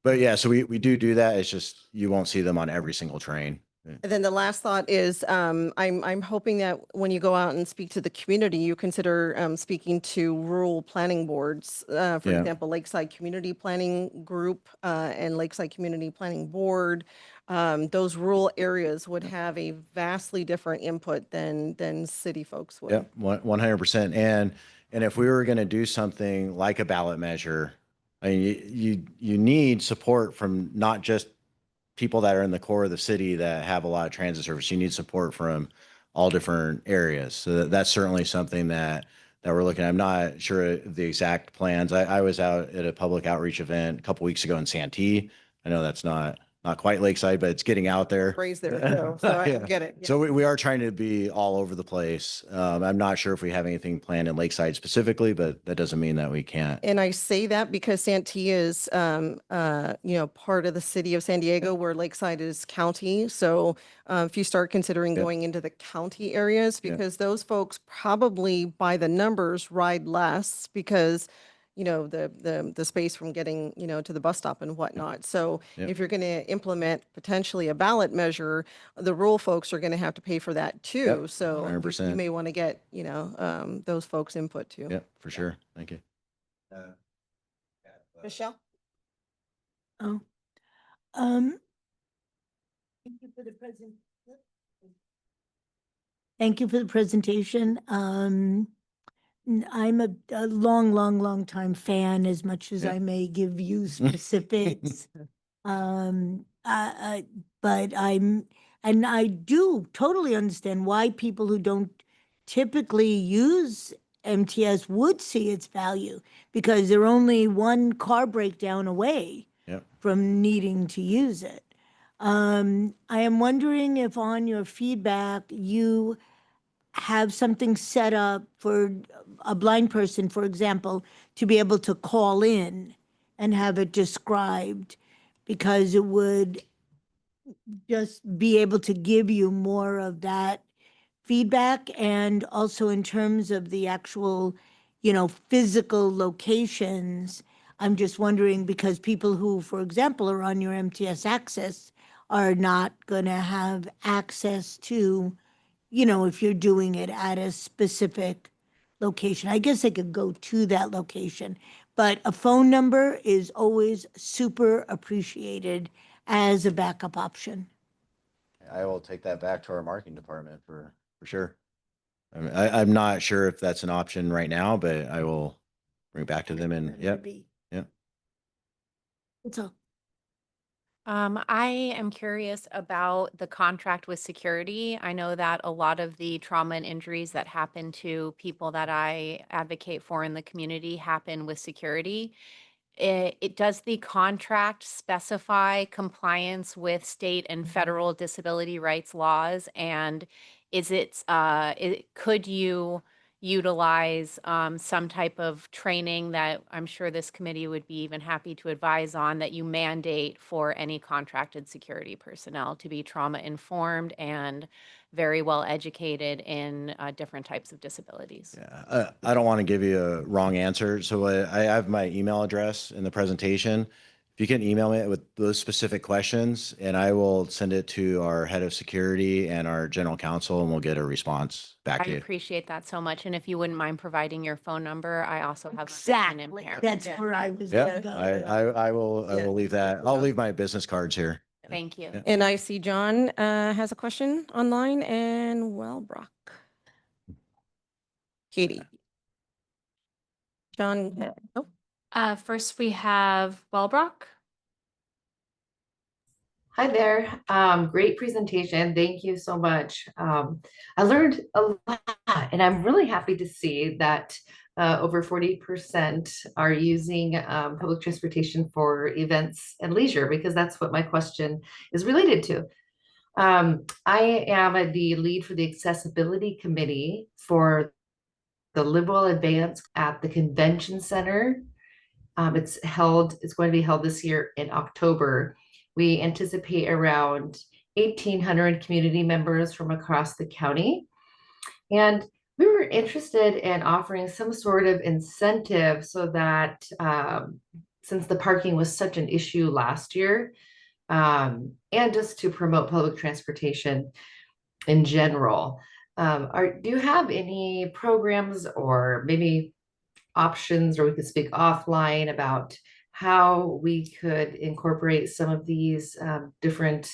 But yeah, so we do that. It's just you won't see them on every single train. And then the last thought is, I'm hoping that when you go out and speak to the community, you consider speaking to rural planning boards. For Yeah. example, Lakeside Community Planning Group and Lakeside Community Planning Board. Those rural areas would have a vastly different input than city folks would. Yep, 100%. And if we were going to do something like a ballot measure, I mean, you need support from not just people that are in the core of the city that have a lot of transit service. You need support from all different areas. So that's certainly something that we're looking at. I'm not sure of the exact plans. I was out at a public outreach event a couple weeks ago in Santee. I know that's not not quite lakeside, but it's getting out there. Raised there, so I Yeah. get it. Yeah. So we are trying to be all over the place. I'm not sure if we have anything planned in Lakeside specifically, but that doesn't mean that we can't. And I say that because Santee is, part of the city of San Diego where Lakeside is county. So if you start considering Yep. going into the county areas, Yep. because those folks probably by the numbers ride less because, the space from getting, to the bus stop and whatnot. So Yep. if you're going to implement potentially a ballot measure, the rural folks are going to have to pay for that too. Yep, So you 100%. may want to get, those folks' input too. Yep, for sure. Thank you. Michelle? Oh, um. Thank you for the present. Thank you for the presentation. I'm a long time fan, as much as Yeah. I may give you specifics. But and I do totally understand why people who don't typically use MTS would see its value, because they're only one car breakdown away Yep. from needing to use it. I am wondering if on your feedback, you have something set up for a blind person, for example, to be able to call in and have it described, because it would just be able to give you more of that feedback. And also in terms of the actual, physical locations, I'm just wondering, because people who, for example, are on your MTS Access are not going to have access to, if you're doing it at a specific location. I guess they could go to that location, but a phone number is always super appreciated as a backup option. I will take that back to our marketing department for sure. I mean, I'm not sure if that's an option right now, but I will bring it back to them and, yep, yep. That's all. I am curious about the contract with security. I know that a lot of the trauma and injuries that happen to people that I advocate for in the community happen with security. Does the contract specify compliance with state and federal disability rights laws? And could you utilize some type of training that I'm sure this committee would be even happy to advise on, that you mandate for any contracted security personnel to be trauma informed and very well educated in different types of disabilities? Yeah, I don't want to give you a wrong answer. So I have my email address in the presentation. If you can email me with those specific questions, and I will send it to our head of security and our general counsel, and we'll get a response back I to you. appreciate that so much. And if you wouldn't mind providing your phone number, I also have vision Exactly. impairment. That's where I was Yeah, gonna go. I will Yeah. leave that. I'll leave my business cards here. Thank you. Yeah. And I see John has a question online, and Wellbrock. Katie. John, First, we have Wellbrock. Hi there. Great presentation. Thank you so much. I learned a lot, and I'm really happy to see that over 40% are using public transportation for events and leisure, because that's what my question is related to. I am the lead for the accessibility committee for the Liberal Advance at the Convention Center. It's going to be held this year in October. We anticipate around 1,800 community members from across the county. And we were interested in offering some sort of incentive so that since the parking was such an issue last year, and just to promote public transportation in general. Do you have any programs or maybe options, or we could speak offline about how we could incorporate some of these different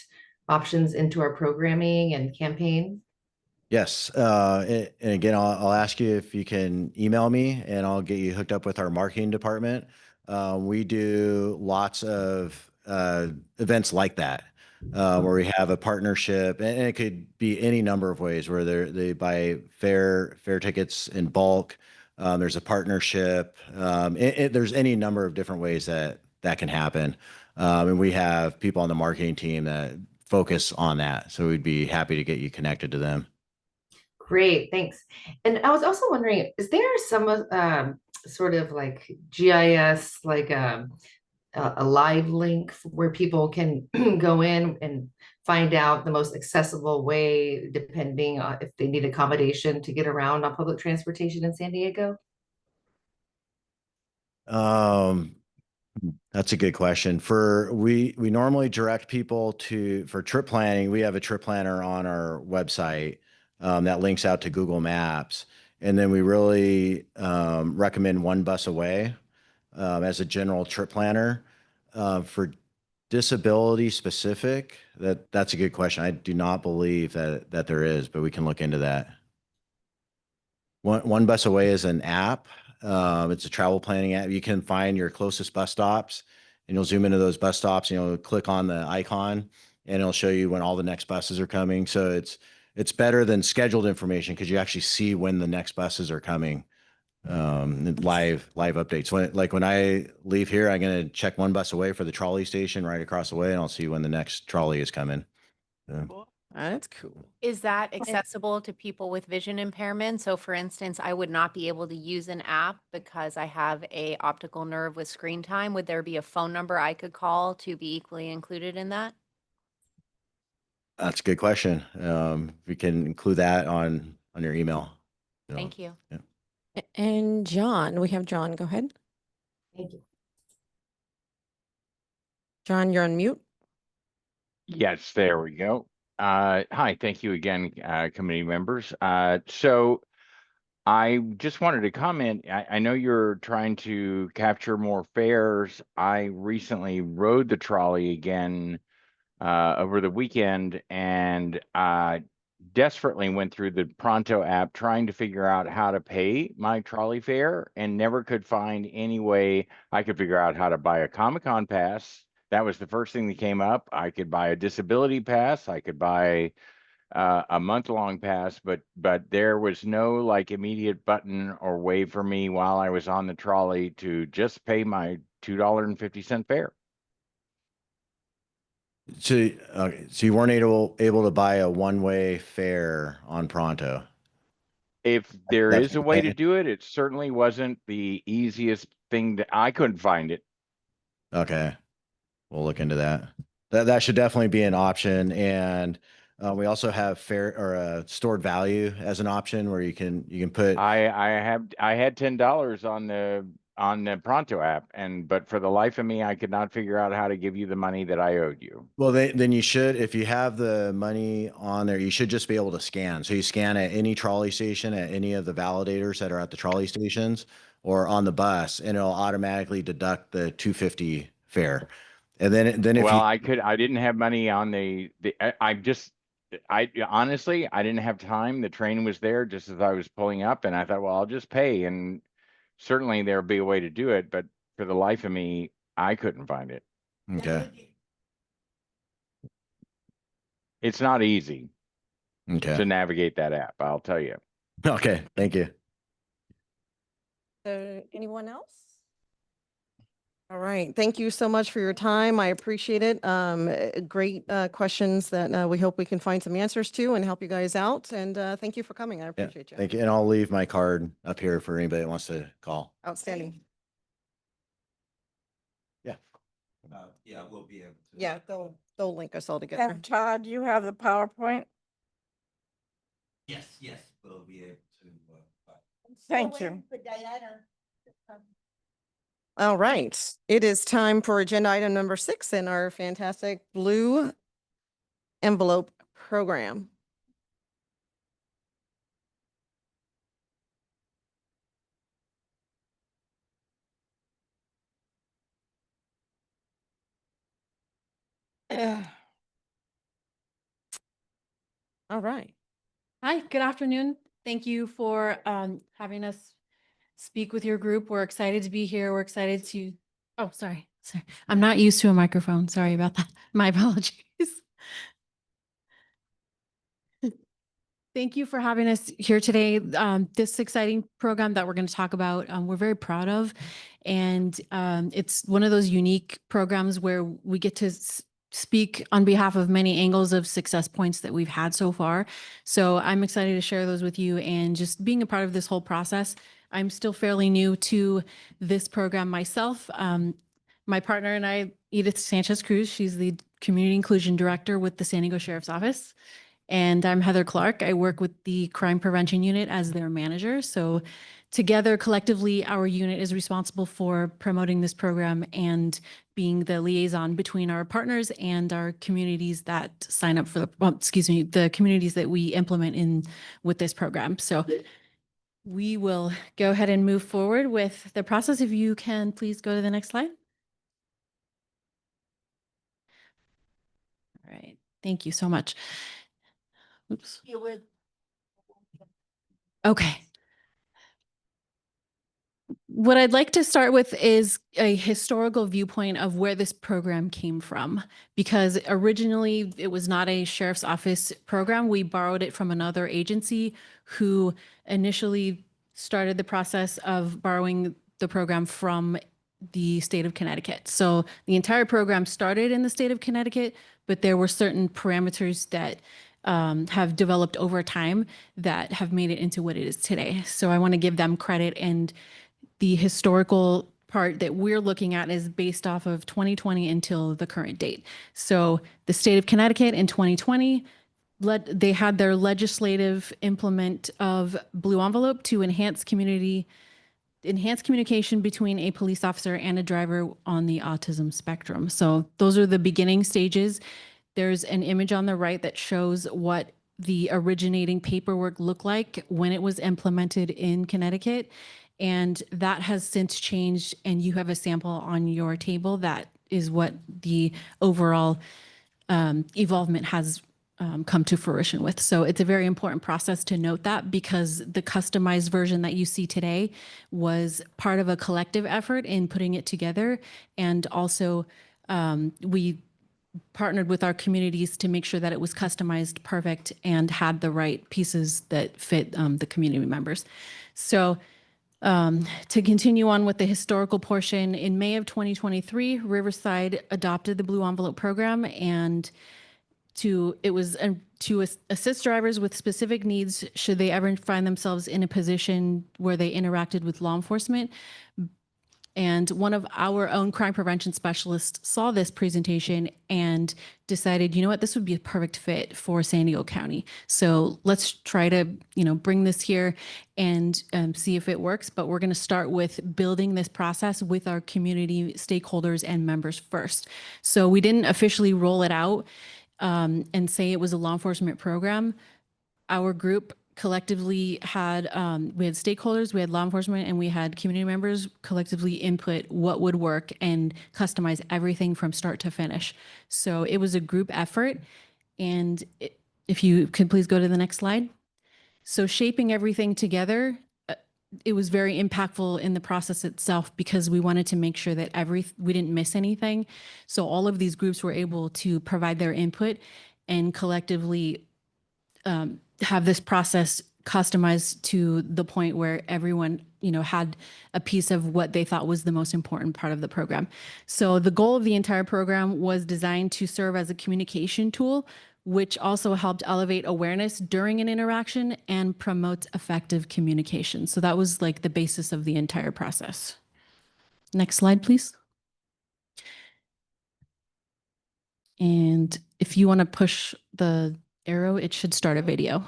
options into our programming and campaign? Yes. And again, I'll ask you if you can email me, and I'll get you hooked up with our marketing department. We do lots of events like that, where we have a partnership, and it could be any number of ways where they buy fare tickets in bulk. There's a partnership. There's any number of different ways that that can happen. And we have people on the marketing team that focus on that. So we'd be happy to get you connected to them. Great, thanks. And I was also wondering, is there some sort of like GIS, like a live link where people can go in and find out the most accessible way, depending on if they need accommodation to get around on public transportation in San Diego? That's a good question. We normally direct people for trip planning. We have a trip planner on our website that links out to Google Maps, and then we really recommend one bus away as a general trip planner. For disability specific, that's a good question. I do not believe that there is, but we can look into that. One bus away is an app. It's a travel planning app. You can find your closest bus stops, and you'll zoom into those bus stops, and you'll click on the icon, and it'll show you when all the next buses are coming. So it's better than scheduled information because you actually see when the next buses are coming. Live updates. When I leave here, I'm gonna check one bus away for the trolley station right across the way, and I'll see when the next trolley is coming. That's cool. Is that accessible to people with vision impairment? So for instance, I would not be able to use an app because I have a optical nerve with screen time. Would there be a phone number I could call to be equally included in that? That's a good question. We can include that on your email. Thank you. Yeah. And John, we have John. Go ahead. Thank you. John, you're on mute. Yes, there we go. Hi, thank you again, committee members. So I just wanted to comment. I know you're trying to capture more fares. I recently rode the trolley again over the weekend, and desperately went through the Pronto app trying to figure out how to pay my trolley fare, and never could find any way I could figure out how to buy a Comic-Con pass. That was the first thing that came up. I could buy a disability pass. I could buy a month-long pass, but there was no like immediate button or way for me while I was on the trolley to just pay my $2.50 fare. So you weren't able to buy a one-way fare on Pronto. If there That's is a way to do it, it certainly wasn't the easiest thing that I couldn't find it. Okay. We'll look into that. That should definitely be an option. And we also have fair or stored value as an option where you can put. I had $10 on the Pronto app, but for the life of me, I could not figure out how to give you the money that I owed you. Well, then you should, if you have the money on there, you should just be able to scan. So you scan at any trolley station, at any of the validators that are at the trolley stations or on the bus, and it'll automatically deduct the $2.50 fare. And then if Well, you, I didn't have money on I honestly, I didn't have time. The train was there just as I was pulling up, and I thought, well, I'll just pay. And certainly there'll be a way to do it, but for the life of me, I couldn't find it. okay. It's not easy Okay. to navigate that app, I'll tell you. Okay. Thank you. Anyone else? All right. Thank you so much for your time. I appreciate it. Great questions that we hope we can find some answers to and help you guys out. And thank you for coming. I appreciate you. Thank you. And I'll leave my card up here for anybody that wants to call. Outstanding. Yeah. Yeah, we'll be able to. Yeah, they'll link us all together. And Todd, you have the PowerPoint? Yes, we'll be able to. Thank you. All right. It is time for agenda item number 6 in our fantastic blue envelope program. All right. Hi, good afternoon. Thank you for having us speak with your group. We're excited to be here. We're excited to, oh, sorry. I'm not used to a microphone. Sorry about that. My apologies. Thank you for having us here today. This exciting program that we're going to talk about, we're very proud of. And it's one of those unique programs where we get to speak on behalf of many angles of success points that we've had so far. So I'm excited to share those with you and just being a part of this whole process. I'm still fairly new to this program myself. My partner and I, Edith Sanchez Cruz, she's the Community Inclusion Director with the San Diego Sheriff's Office. And I'm Heather Clark. I work with the Crime Prevention Unit as their manager. So together, collectively, our unit is responsible for promoting this program and being the liaison between our partners and our communities that sign up for the communities that we implement in with this program. So we will go ahead and move forward with the process. If you can, please go to the next slide. All right. Thank you so much. Oops. Okay. What I'd like to start with is a historical viewpoint of where this program came from, because originally it was not a sheriff's office program. We borrowed it from another agency who initially started the process of borrowing the program from the state of Connecticut. So the entire program started in the state of Connecticut, but there were certain parameters that have developed over time that have made it into what it is today. So I want to give them credit, and the historical part that we're looking at is based off of 2020 until the current date. So the state of Connecticut in 2020, they had their legislative implement of Blue Envelope to enhance communication between a police officer and a driver on the autism spectrum. So those are the beginning stages. There's an image on the right that shows what the originating paperwork looked like when it was implemented in Connecticut. And that has since changed, and you have a sample on your table. That is what the overall evolvement has come to fruition with. So it's a very important process to note that, because the customized version that you see today was part of a collective effort in putting it together. And also we partnered with our communities to make sure that it was customized perfect and had the right pieces that fit the community members. So to continue on with the historical portion, in May of 2023, Riverside adopted the Blue Envelope program, and to assist drivers with specific needs should they ever find themselves in a position where they interacted with law enforcement. And one of our own crime prevention specialists saw this presentation and decided, you know what, this would be a perfect fit for San Diego County. So let's try to, bring this here and see if it works. But we're going to start with building this process with our community stakeholders and members first. So we didn't officially roll it out and say it was a law enforcement program. Our group collectively had, we had stakeholders, we had law enforcement, and we had community members collectively input what would work and customize everything from start to finish. So it was a group effort. And if you could please go to the next slide. So shaping everything together, it was very impactful in the process itself, because we wanted to make sure that we didn't miss anything. So all of these groups were able to provide their input and collectively have this process customized to the point where everyone, had a piece of what they thought was the most important part of the program. So the goal of the entire program was designed to serve as a communication tool, which also helped elevate awareness during an interaction and promote effective communication. So that was like the basis of the entire process. Next slide, please. And if you want to push the arrow, it should start a video.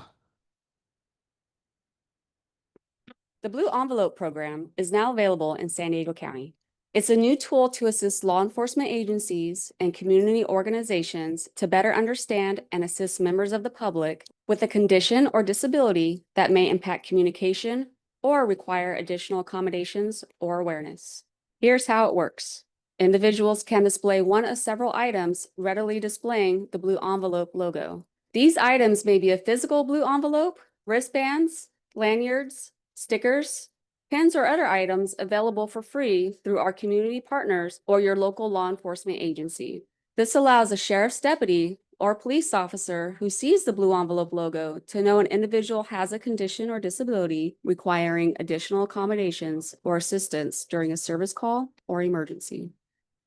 The Blue Envelope program is now available in San Diego County. It's a new tool to assist law enforcement agencies and community organizations to better understand and assist members of the public with a condition or disability that may impact communication or require additional accommodations or awareness. Here's how it works. Individuals can display one of several items readily displaying the Blue Envelope logo. These items may be a physical blue envelope, wristbands, lanyards, stickers, pins, or other items available for free through our community partners or your local law enforcement agency. This allows a sheriff's deputy or police officer who sees the blue envelope logo to know an individual has a condition or disability requiring additional accommodations or assistance during a service call or emergency.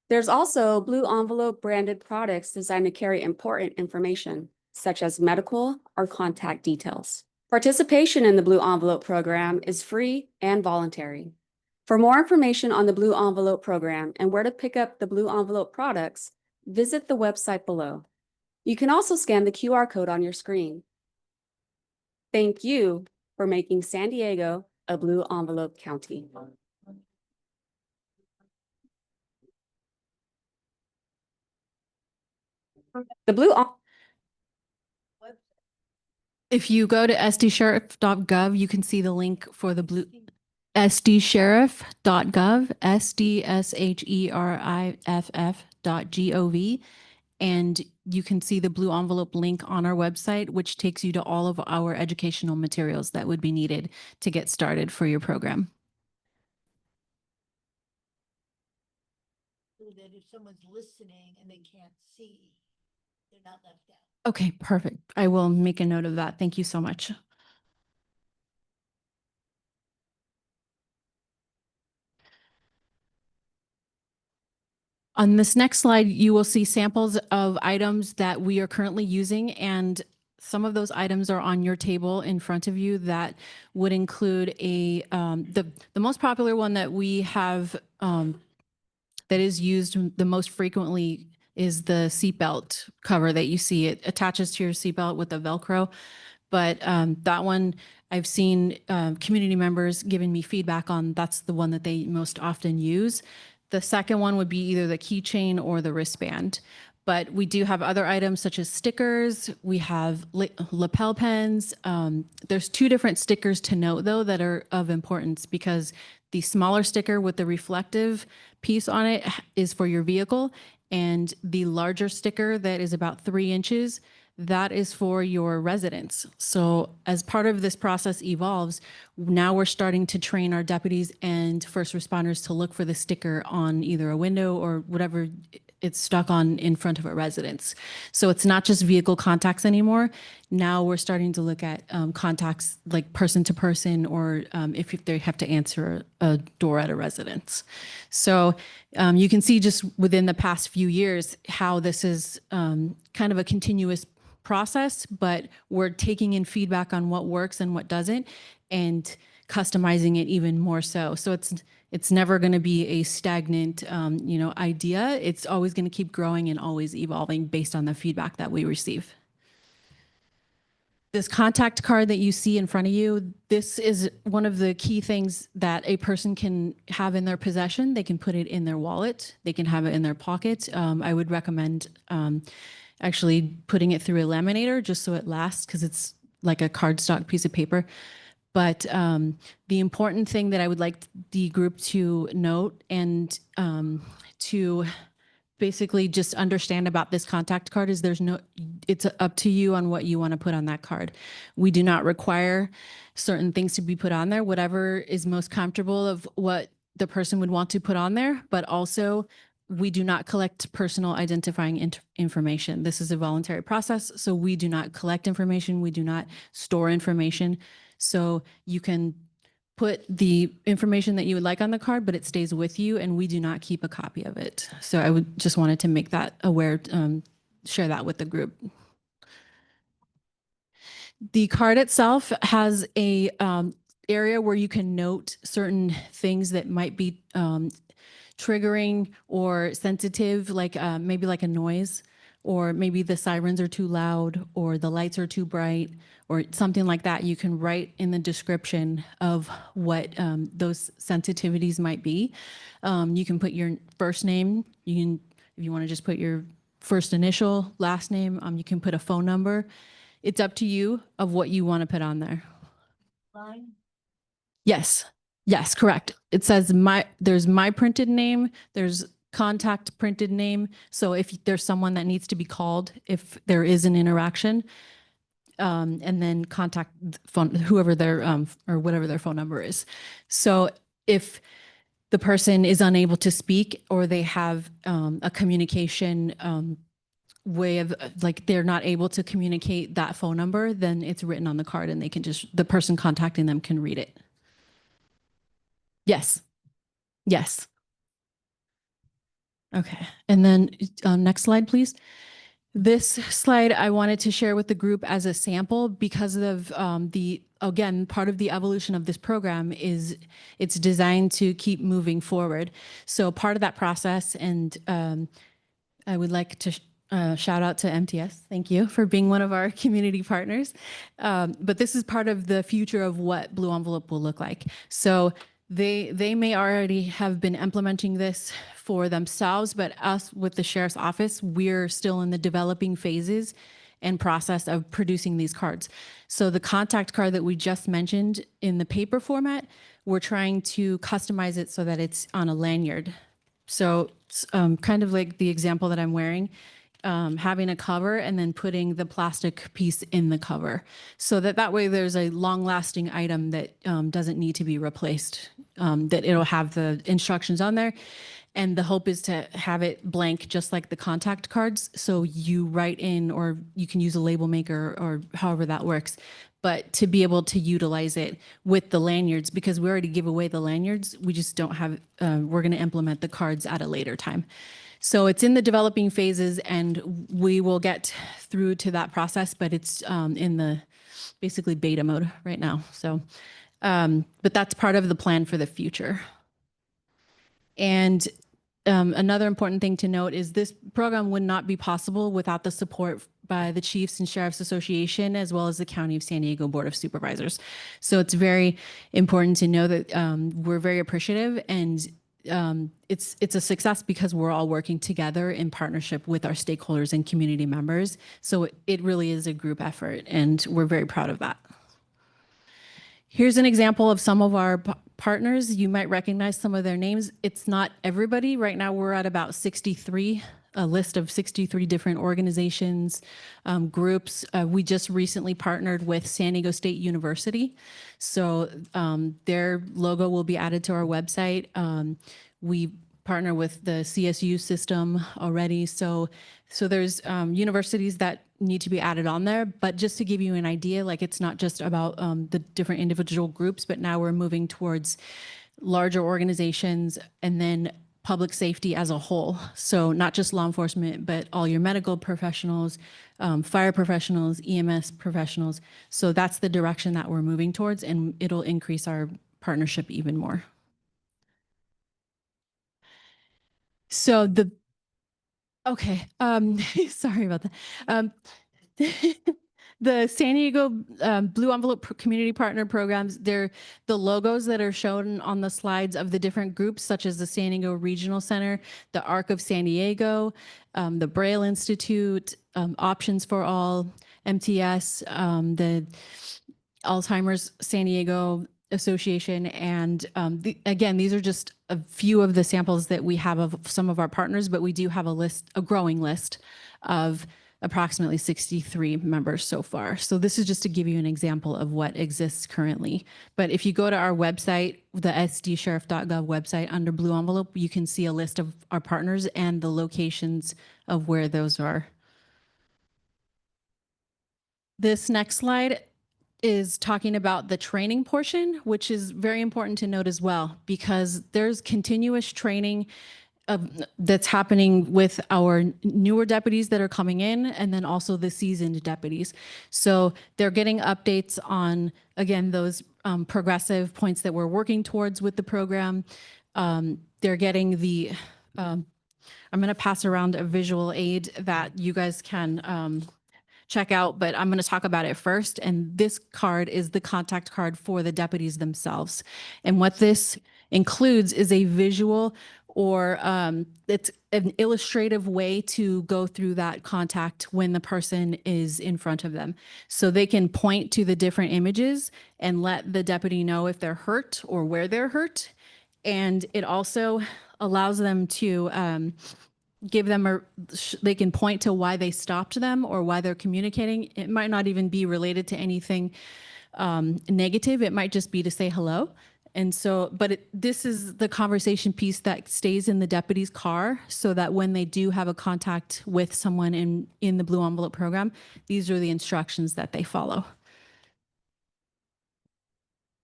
There's also blue envelope branded products designed to carry important information, such as medical or contact details. Participation in the Blue Envelope program is free and voluntary. For more information on the Blue Envelope program and where to pick up the Blue Envelope products, visit the website below. You can also scan the QR code on your screen. Thank you for making San Diego a Blue Envelope county. The Blue If you go to sdsheriff.gov, you can see the link for the blue sdsheriff.gov, sdsheriff.gov, and you can see the blue envelope link on our website, which takes you to all of our educational materials that would be needed to get started for your program. So that if someone's listening and they can't see, they're not left out. Okay, perfect. I will make a note of that. Thank you so much. On this next slide, you will see samples of items that we are currently using, and some of those items are on your table in front of you. That would include the most popular one that we have that is used the most frequently is the seatbelt cover that you see. It attaches to your seatbelt with a Velcro. But that one, I've seen community members giving me feedback on. That's the one that they most often use. The second one would be either the keychain or the wristband. But we do have other items such as stickers. We have lapel pens. There's two different stickers to note, though, that are of importance, because the smaller sticker with the reflective piece on it is for your vehicle, and the larger sticker that is about 3 inches, that is for your residents. So as part of this process evolves, now we're starting to train our deputies and first responders to look for the sticker on either a window or whatever it's stuck on in front of a residence. So it's not just vehicle contacts anymore. Now we're starting to look at contacts like person to person, or if they have to answer a door at a residence. So you can see just within the past few years how this is kind of a continuous process, but we're taking in feedback on what works and what doesn't, and customizing it even more so. So it's never going to be a stagnant, idea. It's always going to keep growing and always evolving based on the feedback that we receive. This contact card that you see in front of you, this is one of the key things that a person can have in their possession. They can put it in their wallet. They can have it in their pocket. I would recommend actually putting it through a laminator just so it lasts, because it's like a cardstock piece of paper. But the important thing that I would like the group to note and to basically just understand about this contact card is it's up to you on what you want to put on that card. We do not require certain things to be put on there, whatever is most comfortable of what the person would want to put on there, but also we do not collect personal identifying information. This is a voluntary process, so we do not collect information. We do not store information. So you can put the information that you would like on the card, but it stays with you, and we do not keep a copy of it. So I would just wanted to make that aware, share that with the group. The card itself has a area where you can note certain things that might be triggering or sensitive, like maybe like a noise, or maybe the sirens are too loud, or the lights are too bright, or something like that. You can write in the description of what those sensitivities might be. You can put your first name. You can, if you want to just put your first initial, last name, you can put a phone number. It's up to you of what you want to put on there. Line? Yes. Yes, correct. It says there's my printed name, there's contact printed name. So if there's someone that needs to be called, if there is an interaction, and then contact phone, whoever their, or whatever their phone number is. So if the person is unable to speak, or they have a communication way of like they're not able to communicate that phone number, then it's written on the card and they can just, the person contacting them can read it. Yes. Yes. Okay. And then next slide, please. This slide I wanted to share with the group as a sample because of again, part of the evolution of this program is it's designed to keep moving forward. So part of that process, and I would like to shout out to MTS. Thank you for being one of our community partners. But this is part of the future of what Blue Envelope will look like. So they may already have been implementing this for themselves, but us with the Sheriff's Office, we're still in the developing phases and process of producing these cards. So the contact card that we just mentioned in the paper format, we're trying to customize it so that it's on a lanyard. So kind of like the example that I'm wearing, having a cover and then putting the plastic piece in the cover so that way there's a long lasting item that doesn't need to be replaced, that it'll have the instructions on there. And the hope is to have it blank, just like the contact cards. So you write in, or you can use a label maker or however that works, but to be able to utilize it with the lanyards, because we already give away the lanyards. We just don't have, we're going to implement the cards at a later time. So it's in the developing phases and we will get through to that process, but it's in the basically beta mode right now. So, but that's part of the plan for the future. And another important thing to note is this program would not be possible without the support by the Chiefs and Sheriffs Association, as well as the County of San Diego Board of Supervisors. So it's very important to know that we're very appreciative, and it's a success because we're all working together in partnership with our stakeholders and community members. So it really is a group effort, and we're very proud of that. Here's an example of some of our partners. You might recognize some of their names. It's not everybody. Right now we're at about 63, a list of 63 different organizations, groups. We just recently partnered with San Diego State University. So their logo will be added to our website. We partner with the CSU system already. So there's universities that need to be added on there. But just to give you an idea, like it's not just about the different individual groups, but now we're moving towards larger organizations and then public safety as a whole. So not just law enforcement, but all your medical professionals, fire professionals, EMS professionals. So that's the direction that we're moving towards, and it'll increase our partnership even more. So okay, sorry about that. The San Diego Blue Envelope Community Partner Programs, they're the logos that are shown on the slides of the different groups, such as the San Diego Regional Center, the ARC of San Diego, the Braille Institute, Options for All, MTS, the Alzheimer's San Diego Association. And again, these are just a few of the samples that we have of some of our partners, but we do have a growing list of approximately 63 members so far. So this is just to give you an example of what exists currently. But if you go to our website, the sdsheriff.gov website, under Blue Envelope, you can see a list of our partners and the locations of where those are. This next slide is talking about the training portion, which is very important to note as well, because there's continuous training that's happening with our newer deputies that are coming in, and then also the seasoned deputies. So they're getting updates on, again, those progressive points that we're working towards with the program. They're getting the, I'm going to pass around a visual aid that you guys can check out, but I'm going to talk about it first. And this card is the contact card for the deputies themselves. And what this includes is a visual, or it's an illustrative way to go through that contact when the person is in front of them. So they can point to the different images and let the deputy know if they're hurt or where they're hurt. And it also allows them to give them they can point to why they stopped them or why they're communicating. It might not even be related to anything negative. It might just be to say hello. And so, but this is the conversation piece that stays in the deputy's car so that when they do have a contact with someone in the Blue Envelope program, these are the instructions that they follow.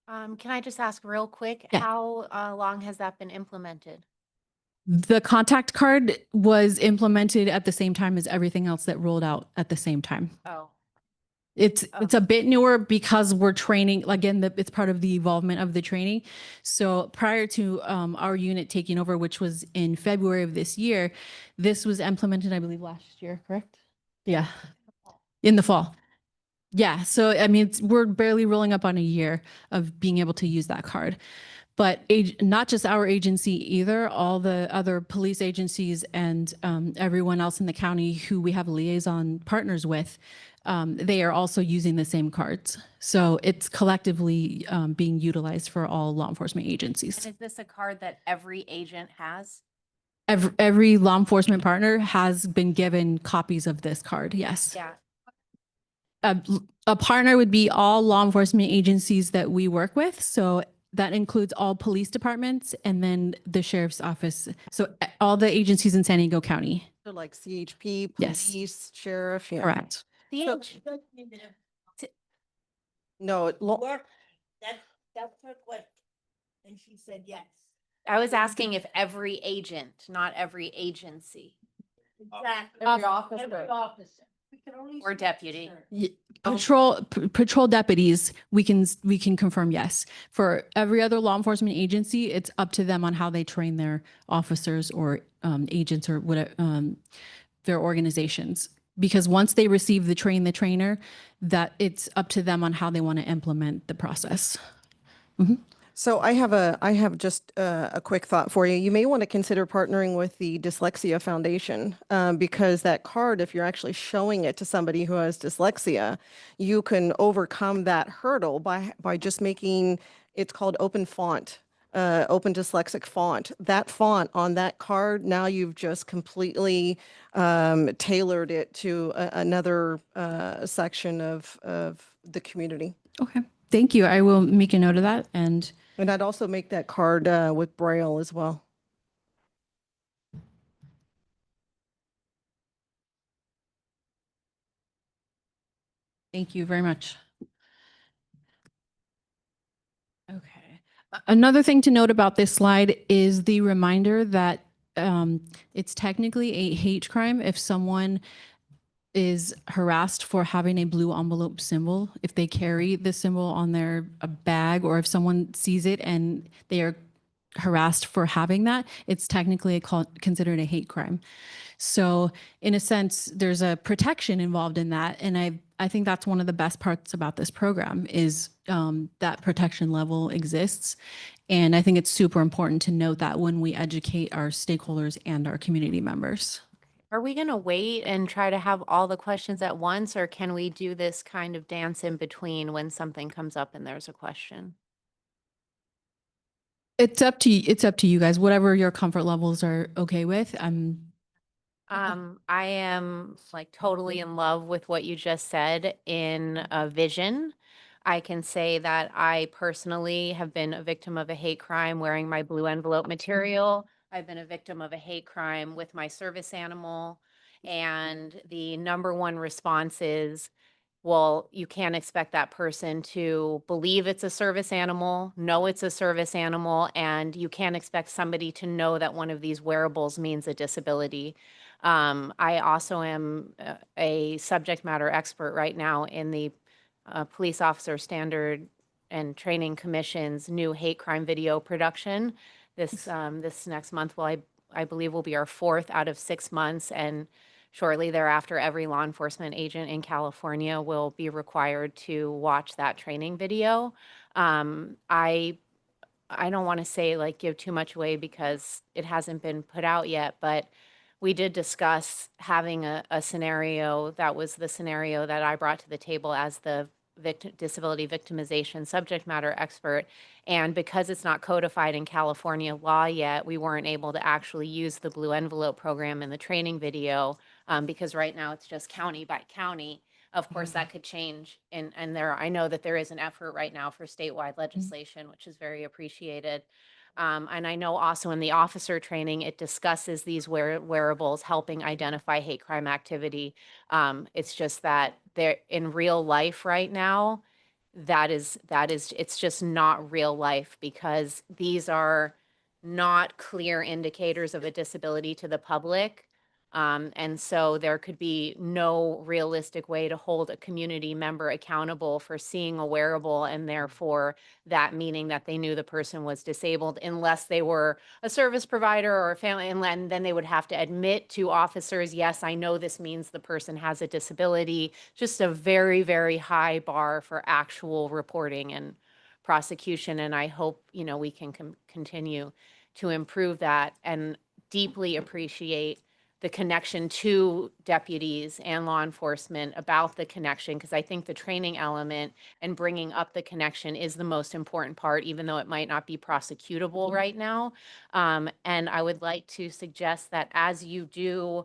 Can I just ask real quick, Yeah. how long has that been implemented? The contact card was implemented at the same time as everything else that rolled out at the same time. Oh, It's a bit newer because we're training, again, it's part of the evolvement of the training. So prior to our unit taking over, which was in February of this year, this was implemented, I believe, last year, correct? Yeah, in the fall. Yeah, so I mean, we're barely rolling up on a year of being able to use that card. But not just our agency either, all the other police agencies and everyone else in the county who we have liaison partners with, they are also using the same cards. So it's collectively being utilized for all law enforcement agencies. and is this a card that every agent has? Every law enforcement partner has been given copies of this card, yes. Yeah. A partner would be all law enforcement agencies that we work with. So that includes all police departments and then the sheriff's office. So all the agencies in San Diego County. So like CHP, Yes. police, sheriff, yeah. Correct. So- No, That's her question. And she said yes. I was asking if every agent, not every agency Exactly. Every officer. Every officer. We can only or see deputy. her. Patrol deputies, we can confirm yes. For every other law enforcement agency, it's up to them on how they train their officers or agents or whatever, their organizations. Because once they receive the trainer, that it's up to them on how they want to implement the process. So I have just a quick thought for you. You may want to consider partnering with the Dyslexia Foundation because that card, if you're actually showing it to somebody who has dyslexia, you can overcome that hurdle by just making, it's called open font, open dyslexic font. That font on that card, now you've just completely tailored it to another section of the community. Okay. Thank you. I will make a note of that. And I'd also make that card with Braille as well. thank you very much. Okay. Another thing to note about this slide is the reminder that it's technically a hate crime if someone is harassed for having a blue envelope symbol. If they carry the symbol on their bag, or if someone sees it and they are harassed for having that, it's technically considered a hate crime. So in a sense, there's a protection involved in that. And I think that's one of the best parts about this program is that protection level exists. And I think it's super important to note that when we educate our stakeholders and our community members. Are we going to wait and try to have all the questions at once, or can we do this kind of dance in between when something comes up and there's a question? It's up to you guys, whatever your comfort levels are okay with. I am like totally in love with what you just said in vision. I can say that I personally have been a victim of a hate crime wearing my blue envelope material. I've been a victim of a hate crime with my service animal. And the number one response is, well, you can't expect that person to believe it's a service animal, know it's a service animal, and you can't expect somebody to know that one of these wearables means a disability. I also am a subject matter expert right now in the Police Officer Standard and Training Commission's new hate crime video production. This next month I believe will be our 4th out of 6 months, and shortly thereafter, every law enforcement agent in California will be required to watch that training video. I don't want to say like give too much away because it hasn't been put out yet, but we did discuss having a scenario that was the scenario that I brought to the table as the disability victimization subject matter expert. And because it's not codified in California law yet, we weren't able to actually use the blue envelope program in the training video because right now it's just county by county. Of course, that could change, and I know that there is an effort right now for statewide legislation, which is very appreciated. And I know also in the officer training, it discusses these wearables helping identify hate crime activity. It's just that they're in real life right now, it's just not real life, because these are not clear indicators of a disability to the public. And so there could be no realistic way to hold a community member accountable for seeing a wearable, and therefore that meaning that they knew the person was disabled, unless they were a service provider or a family, and then they would have to admit to officers, yes, I know this means the person has a disability. Just a very, very high bar for actual reporting and prosecution. And I hope, we can continue to improve that, and deeply appreciate the connection to deputies and law enforcement about the connection, because I think the training element and bringing up the connection is the most important part, even though it might not be prosecutable right now. And I would like to suggest that as you do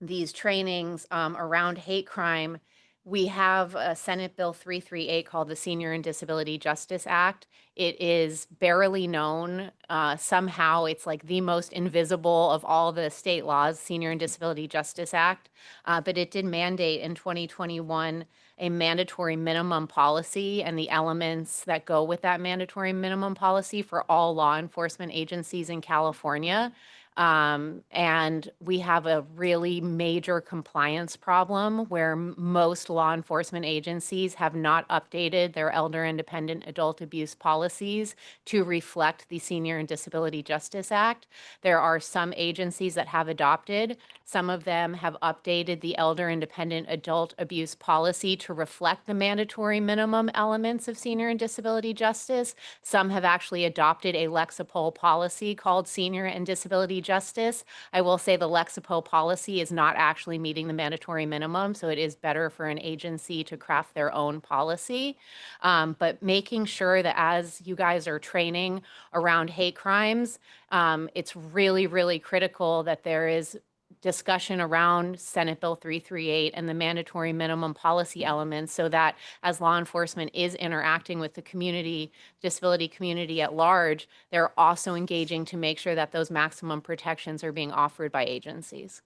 these trainings around hate crime, we have a Senate Bill 338 called the Senior and Disability Justice Act. It is barely known. Somehow it's like the most invisible of all the state laws, Senior and Disability Justice Act. But it did mandate in 2021 a mandatory minimum policy and the elements that go with that mandatory minimum policy for all law enforcement agencies in California. And we have a really major compliance problem where most law enforcement agencies have not updated their elder independent adult abuse policies to reflect the Senior and Disability Justice Act. There are some agencies that have adopted. Some of them have updated the elder independent adult abuse policy to reflect the mandatory minimum elements of senior and disability justice. Some have actually adopted a Lexapol policy called Senior and Disability Justice. I will say the Lexapol policy is not actually meeting the mandatory minimum, so it is better for an agency to craft their own policy. But making sure that as you guys are training around hate crimes, it's really, really critical that there is discussion around Senate Bill 338 and the mandatory minimum policy elements, so that as law enforcement is interacting with the community, disability community at large, they're also engaging to make sure that those maximum protections are being offered by agencies.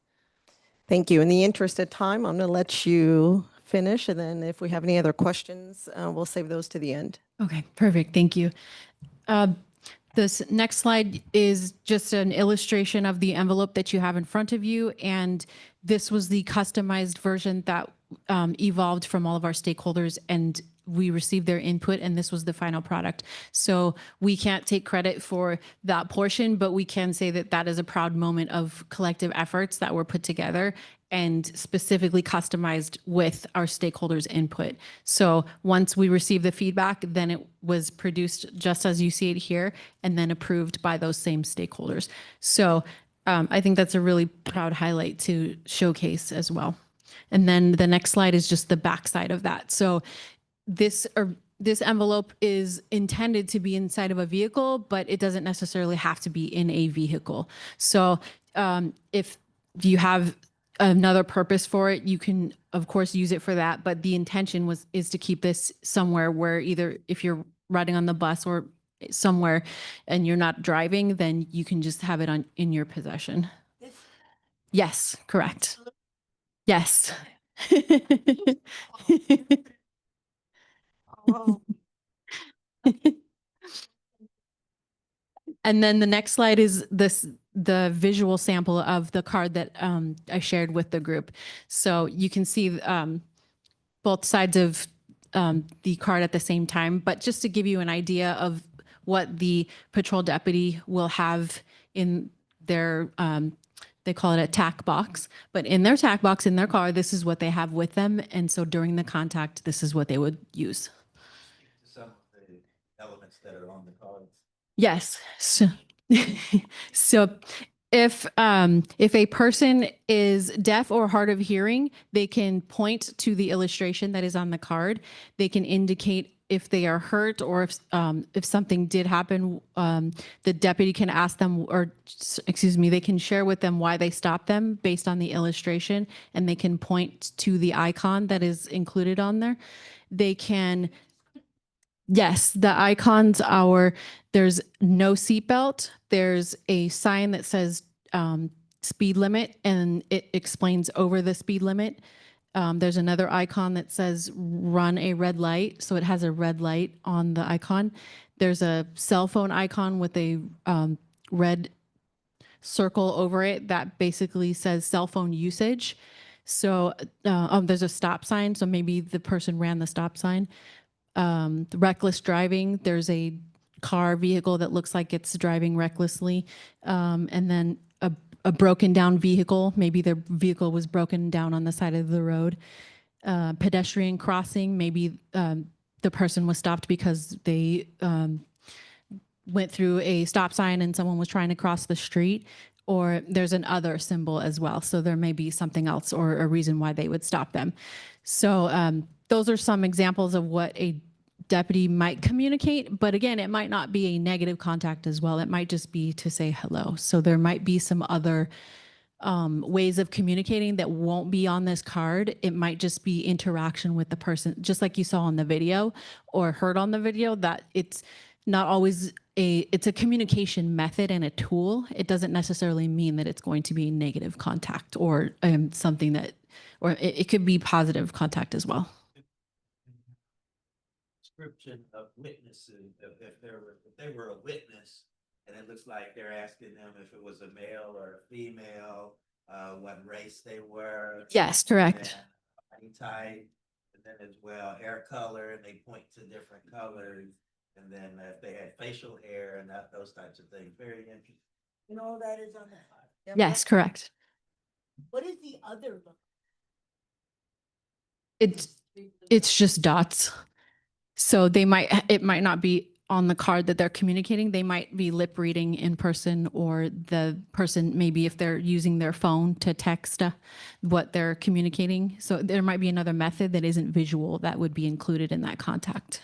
Thank you. In the interest of time, I'm going to let you finish, and then if we have any other questions, we'll save those to the end. Okay, perfect. Thank you. This next slide is just an illustration of the envelope that you have in front of you. And this was the customized version that evolved from all of our stakeholders, and we received their input, and this was the final product. So we can't take credit for that portion, but we can say that that is a proud moment of collective efforts that were put together and specifically customized with our stakeholders' input. So once we received the feedback, then it was produced just as you see it here, and then approved by those same stakeholders. So I think that's a really proud highlight to showcase as well. And then the next slide is just the backside of that. So this envelope is intended to be inside of a vehicle, but it doesn't necessarily have to be in a vehicle. So if you have another purpose for it, you can of course use it for that. But the intention is to keep this somewhere where either if you're riding on the bus or somewhere and you're not driving, then you can just have it in your possession. Yes, correct. Yes. And then the next slide is the visual sample of the card that I shared with the group. So you can see both sides of the card at the same time, but just to give you an idea of what the patrol deputy will have in their, they call it a tack box, but in their tack box in their car, this is what they have with them. And so during the contact, this is what they would use. Some of the elements that are on the cards. Yes. So if a person is deaf or hard of hearing, they can point to the illustration that is on the card. They can indicate if they are hurt or if something did happen, the deputy can ask them, or excuse me, they can share with them why they stopped them based on the illustration, and they can point to the icon that is included on there. They can, yes, the icons are, there's no seatbelt, there's a sign that says speed limit, and it explains over the speed limit. There's another icon that says run a red light. So it has a red light on the icon. There's a cell phone icon with a red circle over it that basically says cell phone usage. So there's a stop sign. So maybe the person ran the stop sign. The reckless driving, there's a vehicle that looks like it's driving recklessly. And then a broken down vehicle, maybe their vehicle was broken down on the side of the road. Pedestrian crossing, maybe the person was stopped because they went through a stop sign and someone was trying to cross the street, or there's an other symbol as well. So there may be something else or a reason why they would stop them. So those are some examples of what a deputy might communicate, but again, it might not be a negative contact as well. It might just be to say hello. So there might be some other ways of communicating that won't be on this card. It might just be interaction with the person, just like you saw on the video or heard on the video, that it's not always it's a communication method and a tool. It doesn't necessarily mean that it's going to be negative contact or something that, or it could be positive contact as well. Description of witnesses, if they were a witness, and it looks like they're asking them if it was a male or a female, what race they were. Yes, correct. Body type, and then as well hair color, and they point to different colors, and then if they had facial hair and those types of things. Very interesting. And all that is on the card. Yes, correct. What is the other look? It's just dots. So it might not be on the card that they're communicating. They might be lip reading in person, or the person, maybe if they're using their phone to text what they're communicating. So there might be another method that isn't visual that would be included in that contact.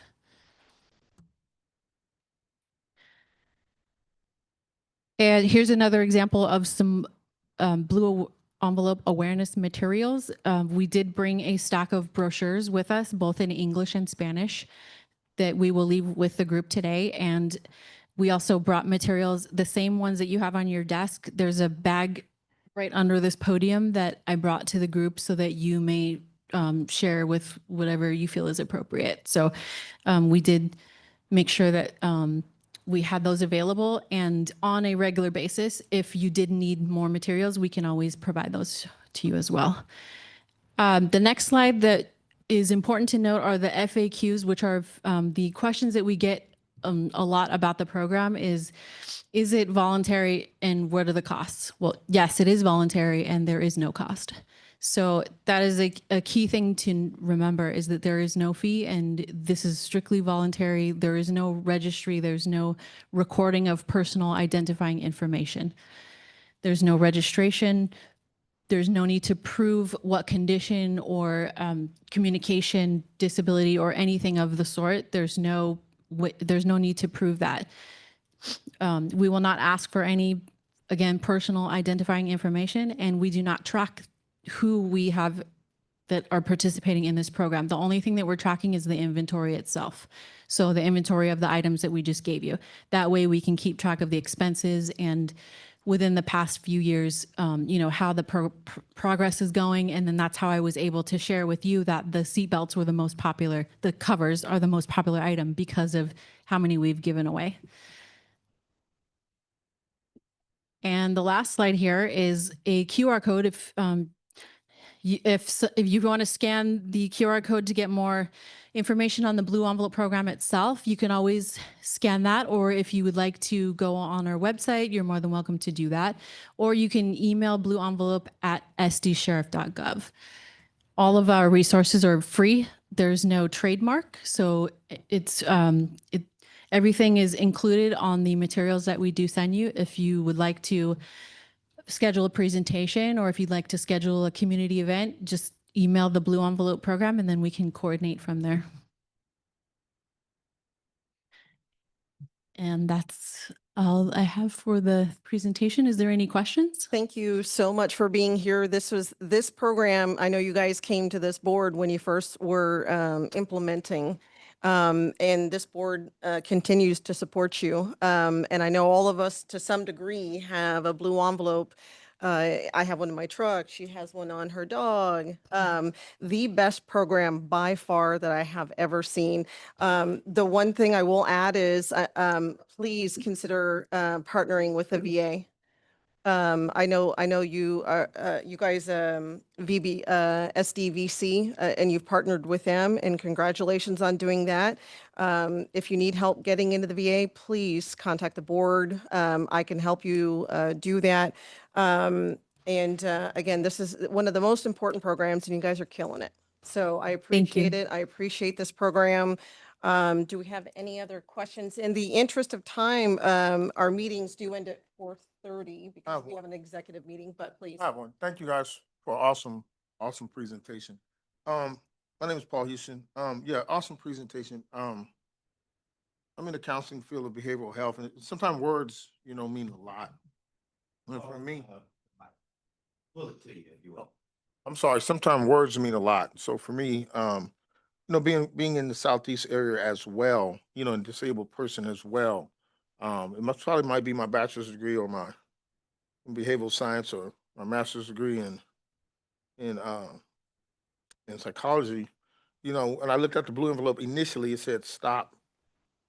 And here's another example of some blue envelope awareness materials. We did bring a stack of brochures with us, both in English and Spanish, that we will leave with the group today. And we also brought materials, the same ones that you have on your desk. There's a bag right under this podium that I brought to the group so that you may share with whatever you feel is appropriate. So we did make sure that we had those available, and on a regular basis, if you did need more materials, we can always provide those to you as well. The next slide that is important to note are the FAQs, which are the questions that we get a lot about the program. Is it voluntary and what are the costs? Well, yes, it is voluntary and there is no cost. So that is a key thing to remember, is that there is no fee and this is strictly voluntary. There is no registry. There's no recording of personal identifying information. There's no registration. There's no need to prove what condition or communication disability or anything of the sort. There's no need to prove that. We will not ask for any, again, personal identifying information, and we do not track who we have that are participating in this program. The only thing that we're tracking is the inventory itself. So the inventory of the items that we just gave you. That way we can keep track of the expenses and within the past few years, how the progress is going. And then that's how I was able to share with you that the seatbelts were the most popular, the covers are the most popular item because of how many we've given away. And the last slide here is a QR code. If you want to scan the QR code to get more information on the Blue Envelope program itself, you can always scan that. Or if you would like to go on our website, you're more than welcome to do that. Or you can email blueenvelope@sdsheriff.gov. All of our resources are free. There's no trademark. So everything is included on the materials that we do send you. If you would like to schedule a presentation or if you'd like to schedule a community event, just email the Blue Envelope program and then we can coordinate from there. And that's all I have for the presentation. Is there any questions? Thank you so much for being here. This program, I know you guys came to this board when you first were implementing. And this board continues to support you. And I know all of us to some degree have a blue envelope. I have one in my truck. She has one on her dog. The best program by far that I have ever seen. The one thing I will add is please consider partnering with the VA. I know you are, you guys, SDVC, and you've partnered with them, and congratulations on doing that. If you need help getting into the VA, please contact the board. I can help you, do that. Again, this is one of the most important programs, and you guys are killing it. So I Thank you. appreciate it. I appreciate this program. Do we have any other questions? In the interest of time, our meetings do end at 4:30 because we have an executive meeting, but please. I have one. Thank you guys for awesome presentation. My name is Paul Houston. Yeah, awesome presentation. I'm in the counseling field of behavioral health, and sometimes words, mean a lot. And for me, Pull it to you if you will. I'm sorry, sometimes words mean a lot. So for me, being in the southeast area as well, and disabled person as well, it must probably might be my bachelor's degree or my in behavioral science or my master's degree in in psychology. And I looked at the blue envelope initially, it said stop,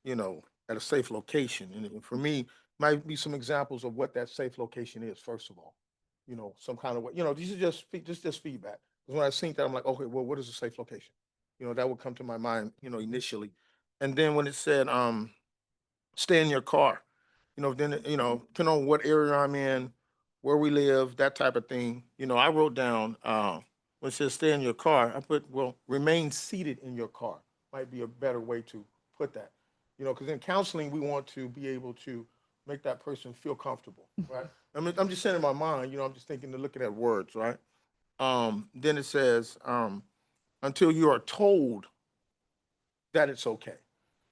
you know, at a safe location. And for me, might be some examples of what that safe location is, first of all. Some kind of way, these are just feedback. Because when I think that, I'm like, okay, well, what is a safe location? That would come to my mind, initially. And then when it said, stay in your car, then, depending on what area I'm in, where we live, that type of thing. I wrote down, when it says stay in your car, I put, well, remain seated in your car might be a better way to put that. Because in counseling, we want to be able to make that person feel comfortable, right? I'm just saying in my mind, I'm just thinking to looking at words, right? Then it says, until you are told that it's okay.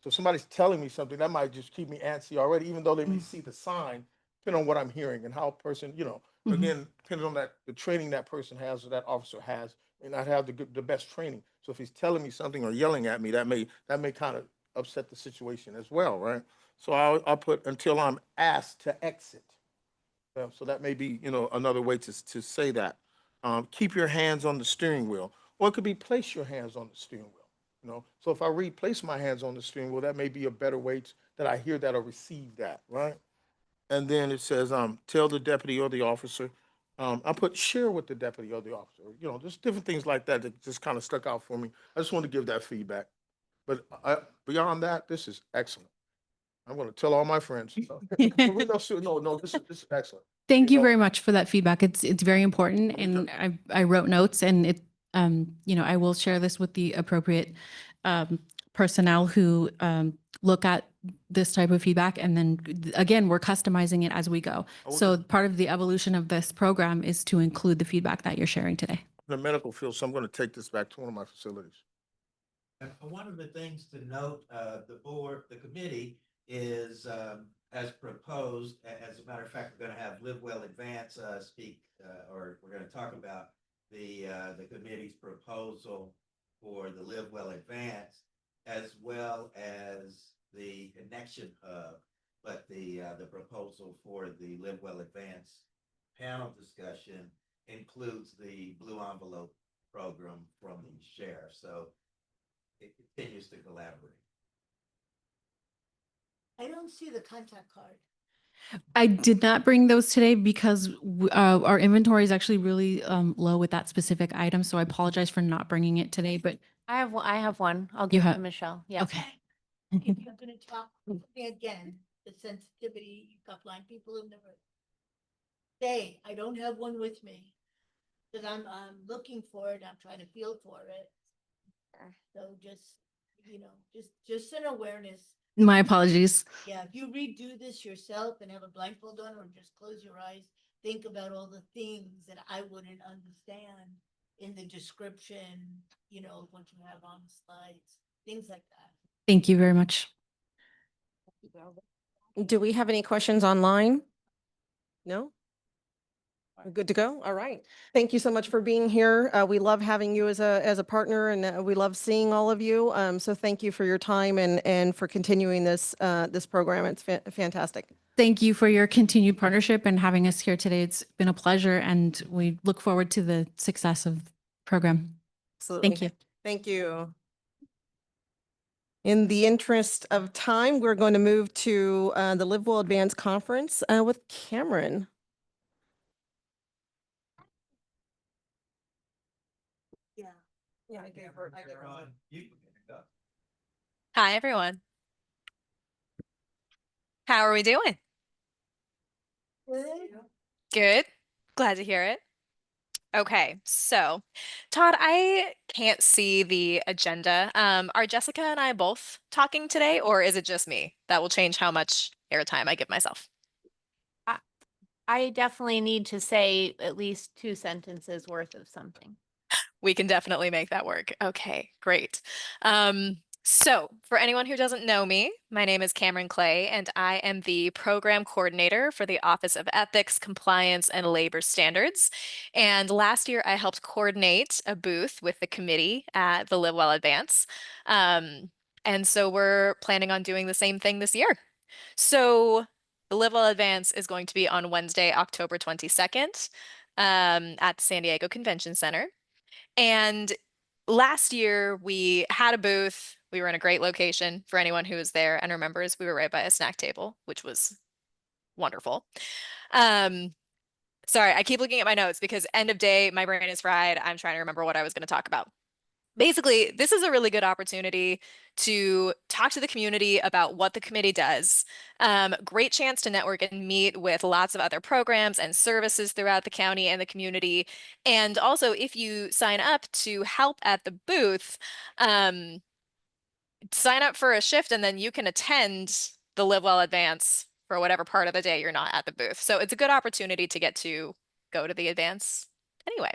So if somebody's telling me something, that might just keep me antsy already, even though they may see the sign, depending on what I'm hearing and how a person, again, depending on the training that person has or that officer has, and not have the best training. So if he's telling me something or yelling at me, that may kind of upset the situation as well, right? So I'll put until I'm asked to exit. So that may be, another way to say that. Keep your hands on the steering wheel. Or it could be place your hands on the steering wheel. So if I read place my hands on the steering wheel, that may be a better way that I hear that or receive that, right? And then it says, tell the deputy or the officer. I put share with the deputy or the officer. Just different things like that that just kind of stuck out for me. I just want to give that feedback. But beyond that, this is excellent. I'm going to tell all my friends. No, this is excellent. Thank you know- very much for that feedback. It's very important, and I wrote notes, and I will share this with the appropriate personnel who look at this type of feedback, and then again, we're customizing it as we go. So part of the evolution of this program is to include the feedback that you're sharing today. The medical field, so I'm going to take this back to one of my facilities. And one of the things to note, the committee is, as proposed, as a matter of fact, we're gonna have Live Well Advance, speak, or we're gonna talk about the committee's proposal for the Live Well Advance, as well as the Connection Hub, but the proposal for the Live Well Advance panel discussion includes the Blue Envelope program from the sheriff, so it continues to collaborate. I don't see the contact card. I did not bring those today because our inventory is actually really low with that specific item. So I apologize for not bringing it today, but I have one. I'll give it to Michelle. Yeah. okay. If you're gonna talk again, the sensitivity, you've got blind people who never say, I don't have one with me. Cause I'm looking for it, I'm trying to feel for it. So just an awareness. My apologies. Yeah, if you redo this yourself and have a blindfold on or just close your eyes, think about all the things that I wouldn't understand in the description, what you have on the slides, things like that. Thank you very much. Do we have any questions online? No? We're good to go? All right. Thank you so much for being here. We love having you as a partner, and we love seeing all of you. So thank you for your time and for continuing this program. It's fantastic. Thank you for your continued partnership and having us here today. It's been a pleasure, and we look forward to the success of the program. Absolutely. Thank you. Thank you. In the interest of time, we're going to move to the Live Well Advance Conference with Cameron. Yeah. Yeah, I gave her. Hi, everyone. How are we doing? Good. Glad to hear it. Okay, so Todd, I can't see the agenda. Are Jessica and I both talking today, or is it just me? That will change how much airtime I give myself. I definitely need to say at least 2 sentences worth of something. We can definitely make that work. Okay, great. So for anyone who doesn't know me, my name is Cameron Clay, and I am the program coordinator for the Office of Ethics, Compliance, and Labor Standards. And last year, I helped coordinate a booth with the committee at the Live Well Advance. And so we're planning on doing the same thing this year. So the Live Well Advance is going to be on Wednesday, October 22nd, at the San Diego Convention Center. And last year we had a booth. We were in a great location for anyone who was there and remembers. We were right by a snack table, which was wonderful. Sorry, I keep looking at my notes because end of day, my brain is fried. I'm trying to remember what I was going to talk about. Basically, this is a really good opportunity to talk to the community about what the committee does. Great chance to network and meet with lots of other programs and services throughout the county and the community. And also, if you sign up to help at the booth, sign up for a shift and then you can attend the Live Well Advance for whatever part of the day you're not at the booth. So it's a good opportunity to get to go to the advance anyway.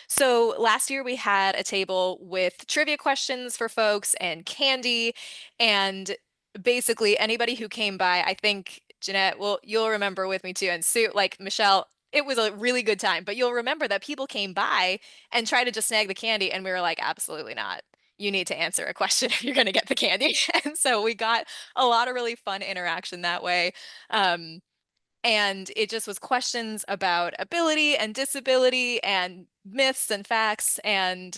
So last year we had a table with trivia questions for folks and candy, and basically anybody who came by, I think Jeanette, well, you'll remember with me too, and Sue, like Michelle, it was a really good time, but you'll remember that people came by and tried to just snag the candy, and we were like, absolutely not. You need to answer a question if you're going to get the candy. And so we got a lot of really fun interaction that way. And it just was questions about ability and disability and myths and facts. And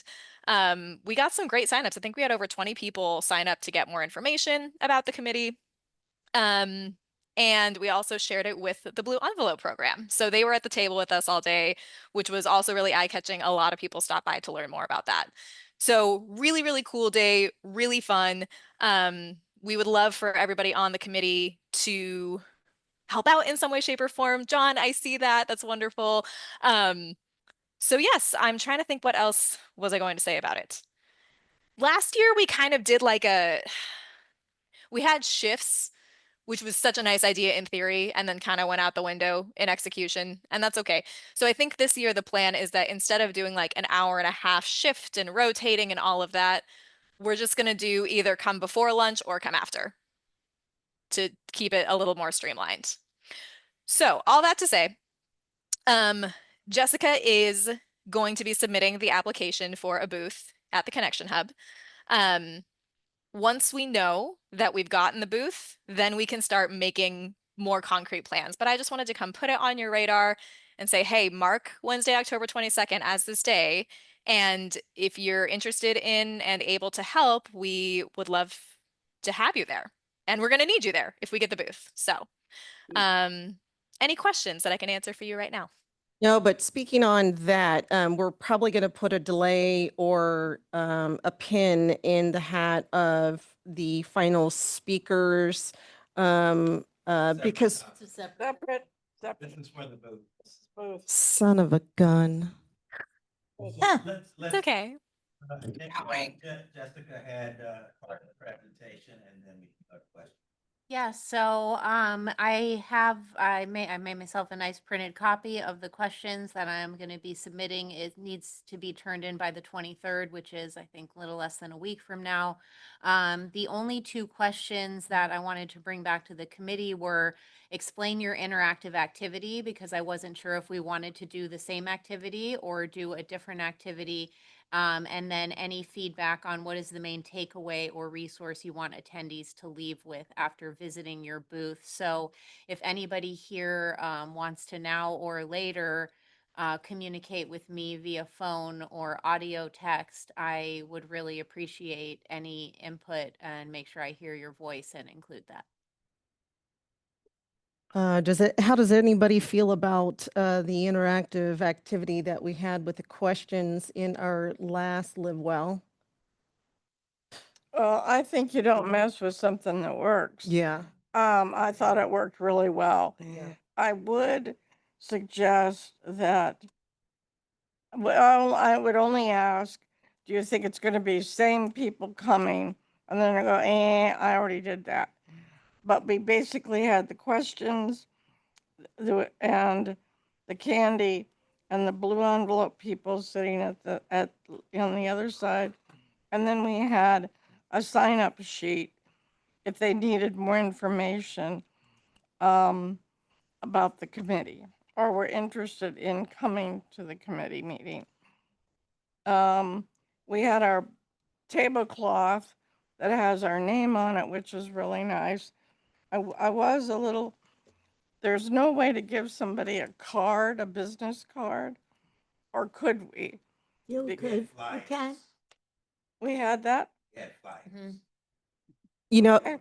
we got some great signups. I think we had over 20 people sign up to get more information about the committee. And we also shared it with the Blue Envelope program. So they were at the table with us all day, which was also really eye-catching. A lot of people stopped by to learn more about that. So really, really cool day, really fun. We would love for everybody on the committee to help out in some way, shape, or form. John, I see that. That's wonderful. So yes, I'm trying to think what else was I going to say about it. Last year, we kind of did we had shifts, which was such a nice idea in theory, and then kind of went out the window in execution, and that's okay. So I think this year the plan is that instead of doing like an hour and a half shift and rotating and all of that, we're just going to do either come before lunch or come after to keep it a little more streamlined. So all that to say, Jessica is going to be submitting the application for a booth at the Connection Hub. Once we know that we've gotten the booth, then we can start making more concrete plans. But I just wanted to come put it on your radar and say, hey, mark Wednesday, October 22nd as this day. And if you're interested in and able to help, we would love to have you there. And we're going to need you there if we get the booth. So any questions that I can answer for you right now? No, but speaking on that, we're probably going to put a delay or a pin in the hat of the final speakers because It's a separate. This is for the booth. Both. son of a gun. It's okay. Jessica had part of the presentation and then we can go to questions. Yeah, so I made myself a nice printed copy of the questions that I'm going to be submitting. It needs to be turned in by the 23rd, which is I think a little less than a week from now. The only two questions that I wanted to bring back to the committee were explain your interactive activity, because I wasn't sure if we wanted to do the same activity or do a different activity. And then any feedback on what is the main takeaway or resource you want attendees to leave with after visiting your booth. So if anybody here wants to now or later communicate with me via phone or audio text, I would really appreciate any input and make sure I hear your voice and include that. How does anybody feel about the interactive activity that we had with the questions in our last Live Well? Well, I think you don't mess with something that works. Yeah. I thought it worked really well. Yeah. I would suggest that, well, I would only ask, do you think it's gonna be same people coming? And then I go, I already did that. But we basically had the questions, and the candy and the blue envelope people sitting on the other side. And then we had a sign-up sheet if they needed more information about the committee or were interested in coming to the committee meeting. We had our tablecloth that has our name on it, which is really nice. I was a little, there's no way to give somebody a card, a business card, or could we? You We could, you can. We had that? Yeah, fine. You know, Okay.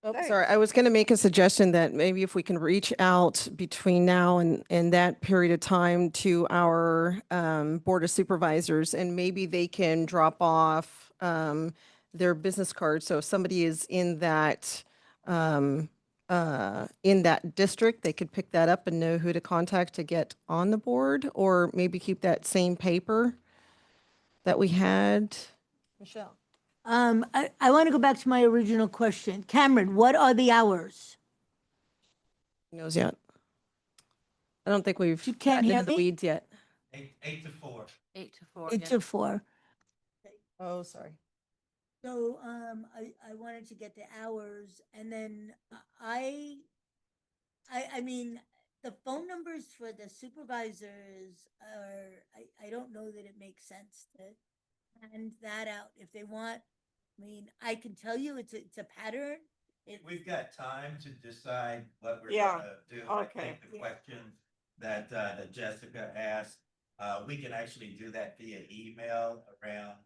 oh, Thanks. sorry, I was going to make a suggestion that maybe if we can reach out between now and that period of time to our Board of Supervisors, and maybe they can drop off their business cards. So if somebody is in that district, they could pick that up and know who to contact to get on the board, or maybe keep that same paper that we had. Michelle. I want to go back to my original question. Cameron, what are the hours? Knows yet. I don't think we've You can't gotten hear into the me? weeds yet. 8 to 4. 8 to 4. 8 to 4. Oh, sorry. So, I wanted to get the hours, and then I mean, the phone numbers for the supervisors are, I don't know that it makes sense to hand that out if they want. I mean, I can tell you it's a pattern. We've got time to decide what we're Yeah, gonna do. I okay. think the questions that Jessica asked, we can actually do that via email around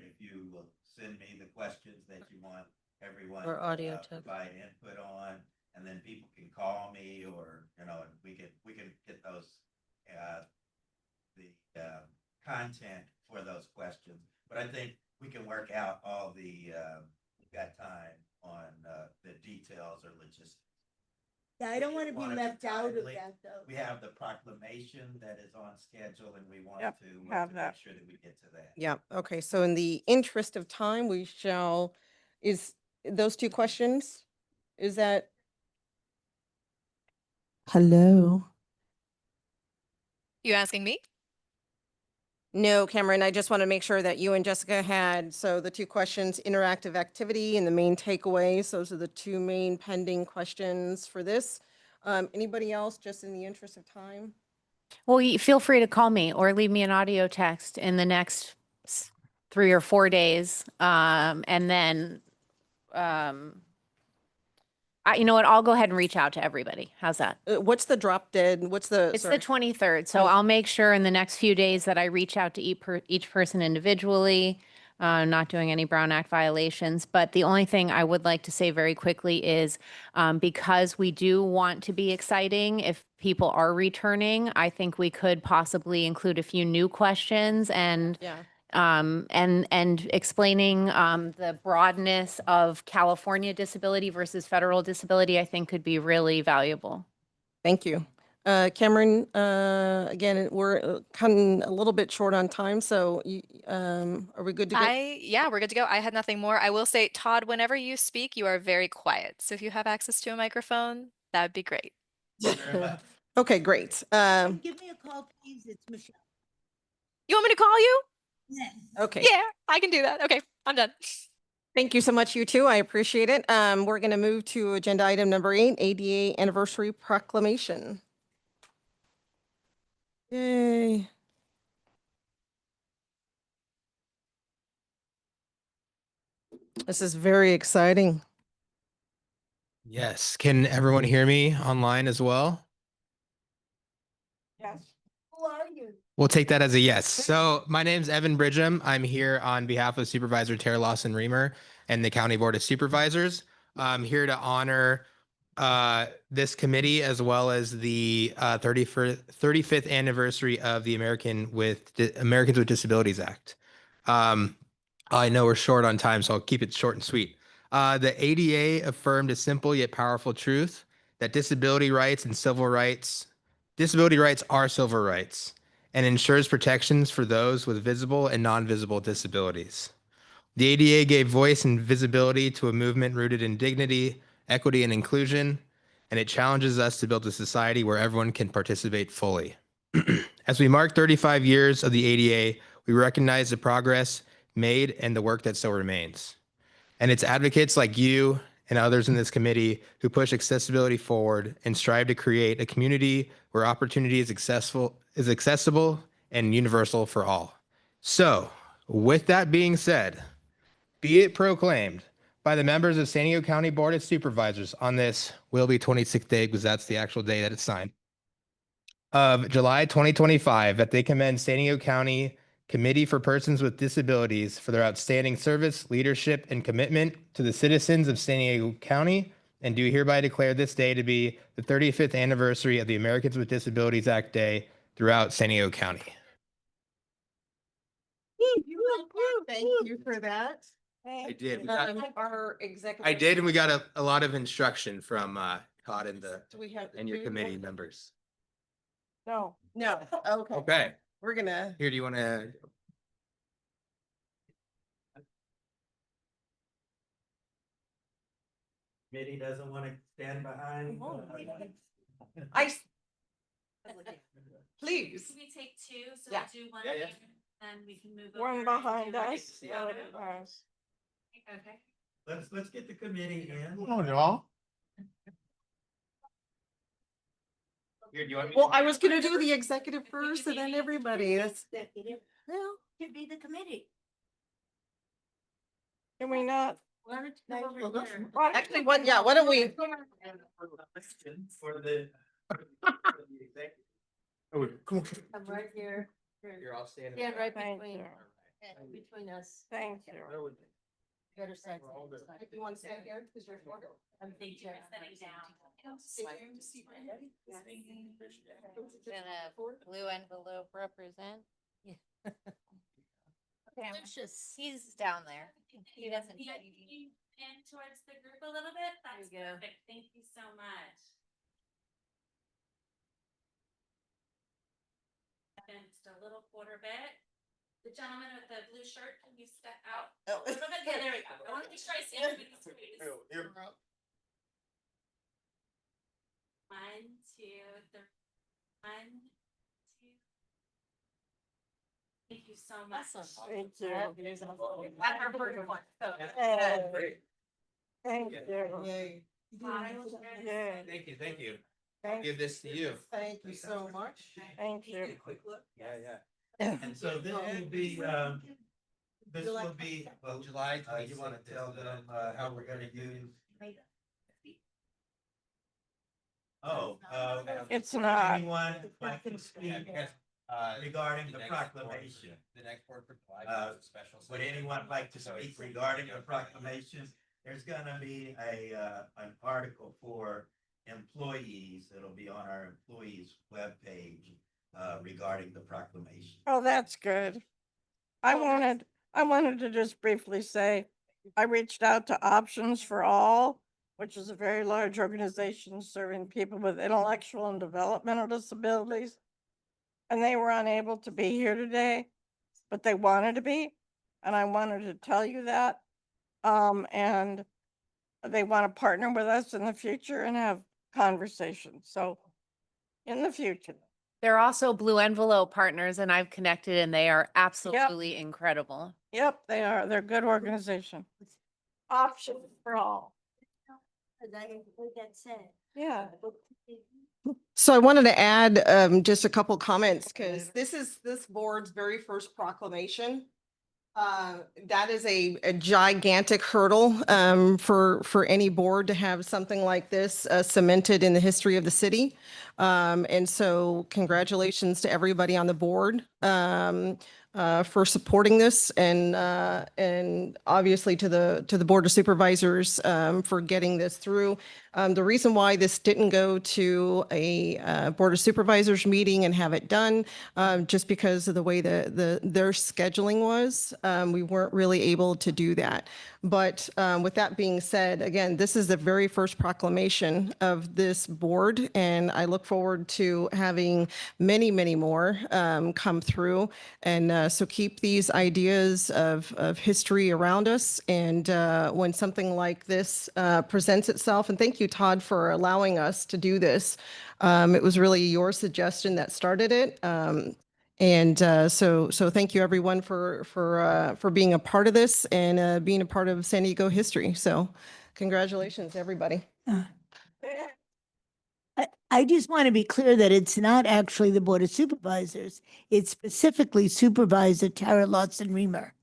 if you will send me the questions that you want everyone Or audio to text. provide input on, and then people can call me, or and we can get those the content for those questions. But I think we can work out all the we've got time on the details or logistics. Yeah, I don't want to be Want it left out of timely. that though. We have the proclamation that is on schedule, and we want Yep, to have make that. sure that we get to that. Yeah, okay, so in the interest of time, is those two questions, is that? Hello? You asking me? No, Cameron, I just want to make sure that you and Jessica had, so the two questions, interactive activity and the main takeaways, those are the two main pending questions for this. Anybody else, just in the interest of time? Well, feel free to call me or leave me an audio text in the next 3 or 4 days. And then, you know what? I'll go ahead and reach out to everybody. How's that? What's the drop dead, what's the, It's sorry. the 23rd. So Oh. I'll make sure in the next few days that I reach out to each person individually, not doing any Brown Act violations. But the only thing I would like to say very quickly is because we do want to be exciting, if people are returning, I think we could possibly include a few new questions and Yeah. and explaining the broadness of California disability versus federal disability, I think could be really valuable. Thank you. Cameron, again, we're kind of a little bit short on time, so are we good to go? Yeah, we're good to go. I had nothing more. I will say, Todd, whenever you speak, you are very quiet. So if you have access to a microphone, that would be great. Okay, great. Give me a call, please. It's Michelle. You want me to call you? Yes. Okay. Yeah, I can do that. Okay, I'm done. Thank you so much, you two. I appreciate it. We're going to move to agenda item number 8, ADA Anniversary Proclamation. Yay. This is very exciting. Yes. Can everyone hear me online as well? Yes. Who are you? We'll take that as a yes. So my name's Evan Bridgham. I'm here on behalf of Supervisor Tara Lawson Reamer and the County Board of Supervisors. I'm here to honor this committee as well as the 35th anniversary of the Americans with Disabilities Act. I know we're short on time, so I'll keep it short and sweet. The ADA affirmed a simple yet powerful truth that disability rights are civil rights and ensures protections for those with visible and non-visible disabilities. The ADA gave voice and visibility to a movement rooted in dignity, equity, and inclusion, and it challenges us to build a society where everyone can participate fully. As we mark 35 years of the ADA, we recognize the progress made and the work that still remains. And it's advocates like you and others in this committee who push accessibility forward and strive to create a community where opportunity is accessible and universal for all. So, with that being said, be it proclaimed by the members of San Diego County Board of Supervisors on this will be 26th day, because that's the actual day that it's signed, of July 2025, that they commend San Diego County Committee for Persons with Disabilities for their outstanding service, leadership, and commitment to the citizens of San Diego County, and do hereby declare this day to be the 35th anniversary of the Americans with Disabilities Act Day throughout San Diego County. Thank you for that. I did. Our executive. I did, and we got a lot of instruction from Todd and your do we committee have- members. No. No, okay. Okay. We're gonna. Here, do you want to? Committee doesn't want to stand behind. Please. Can we take two? So Yeah. do one Yeah, yeah. here, and we can move One over behind and do us. the the other other. behind us. Okay. Let's get the committee in. Come on, y'all. Here, do you want me? Well, I was gonna do the executive first and then everybody. That's, Executive well, should be the committee. Can we not? actually, why don't we? For the. Oh, come on. I'm right here. You're all standing. Stand right Thank between, you. between us. Thank you. Better side. If you want to stand here, because you're shorter. I'm thinking. Sitting down. Blue envelope represent. Lucius. He's down there. He doesn't. Can you in towards the group a little bit? That's There you go. perfect. Thank you so much. And just a little quarter bit. The gentleman with the blue shirt, can you step out Oh. a little bit? Yeah, there we go. I want to make sure I see everybody's face. One, two, three. One, two. Thank you so much. Thank you. That's our first one. So. Thank you. Yay. Yay. Thank you. Thank you. Thank Give this to you. Thank you so much. Thank you. Yeah. And so this will be, well, July. you want to tell them, how we're gonna use. Oh, It's not. anyone like to speak regarding the proclamation? The next board for July. Special. Would anyone like to speak regarding the proclamation? There's gonna be an article for employees. It'll be on our employees webpage regarding the proclamation. Oh, that's good. I wanted to just briefly say, I reached out to Options for All which is a very large organization serving people with intellectual and developmental disabilities. And they were unable to be here today, but they wanted to be. And I wanted to tell you that. And they want to partner with us in the future and have conversations. So in the future. They're also Blue Envelope partners, and I've connected, and they are absolutely incredible. Yep, they are. They're a good organization. Options for all. Yeah. So I wanted to add just a couple comments because this is this board's very first proclamation. That is a gigantic hurdle for any board to have something like this cemented in the history of the city. And so congratulations to everybody on the board for supporting this, and obviously to the Board of Supervisors for getting this through. The reason why this didn't go to a Board of Supervisors meeting and have it done, just because of the way their scheduling was, we weren't really able to do that. But with that being said, again, this is the very first proclamation of this board, and I look forward to having many, many more come through. And so keep these ideas of history around us. And when something like this presents itself, and thank you, Todd, for allowing us to do this. It was really your suggestion that started it. So thank you everyone for being a part of this and being a part of San Diego history. So congratulations, everybody. I just want to be clear that it's not actually the Board of Supervisors. It's specifically Supervisor Tara Lawson-Remer.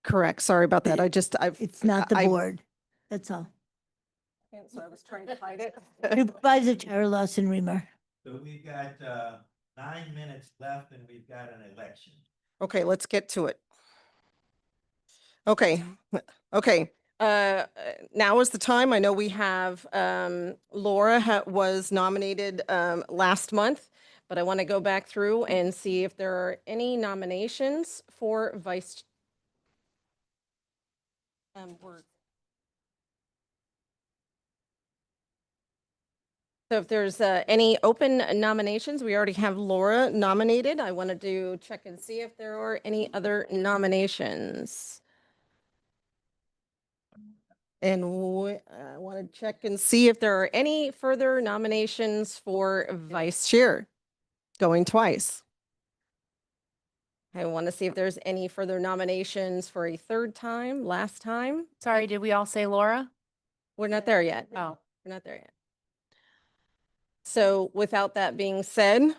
Correct. Sorry about that. It's not the board. That's all. So I was trying to hide it. Supervisor Tara Lawson-Remer. So we've got 9 minutes left and we've got an election. Okay, let's get to it. Okay. Now is the time. I know we have Laura was nominated last month, but I want to go back through and see if there are any nominations for vice. So if there's any open nominations, we already have Laura nominated. I wanted to check and see if there are any other nominations. And I want to check and see if there are any further nominations for vice chair. Going twice. I want to see if there's any further nominations for a third time, last time. Sorry, did we all say Laura? We're not there yet. Oh, We're not there yet. So without that being said,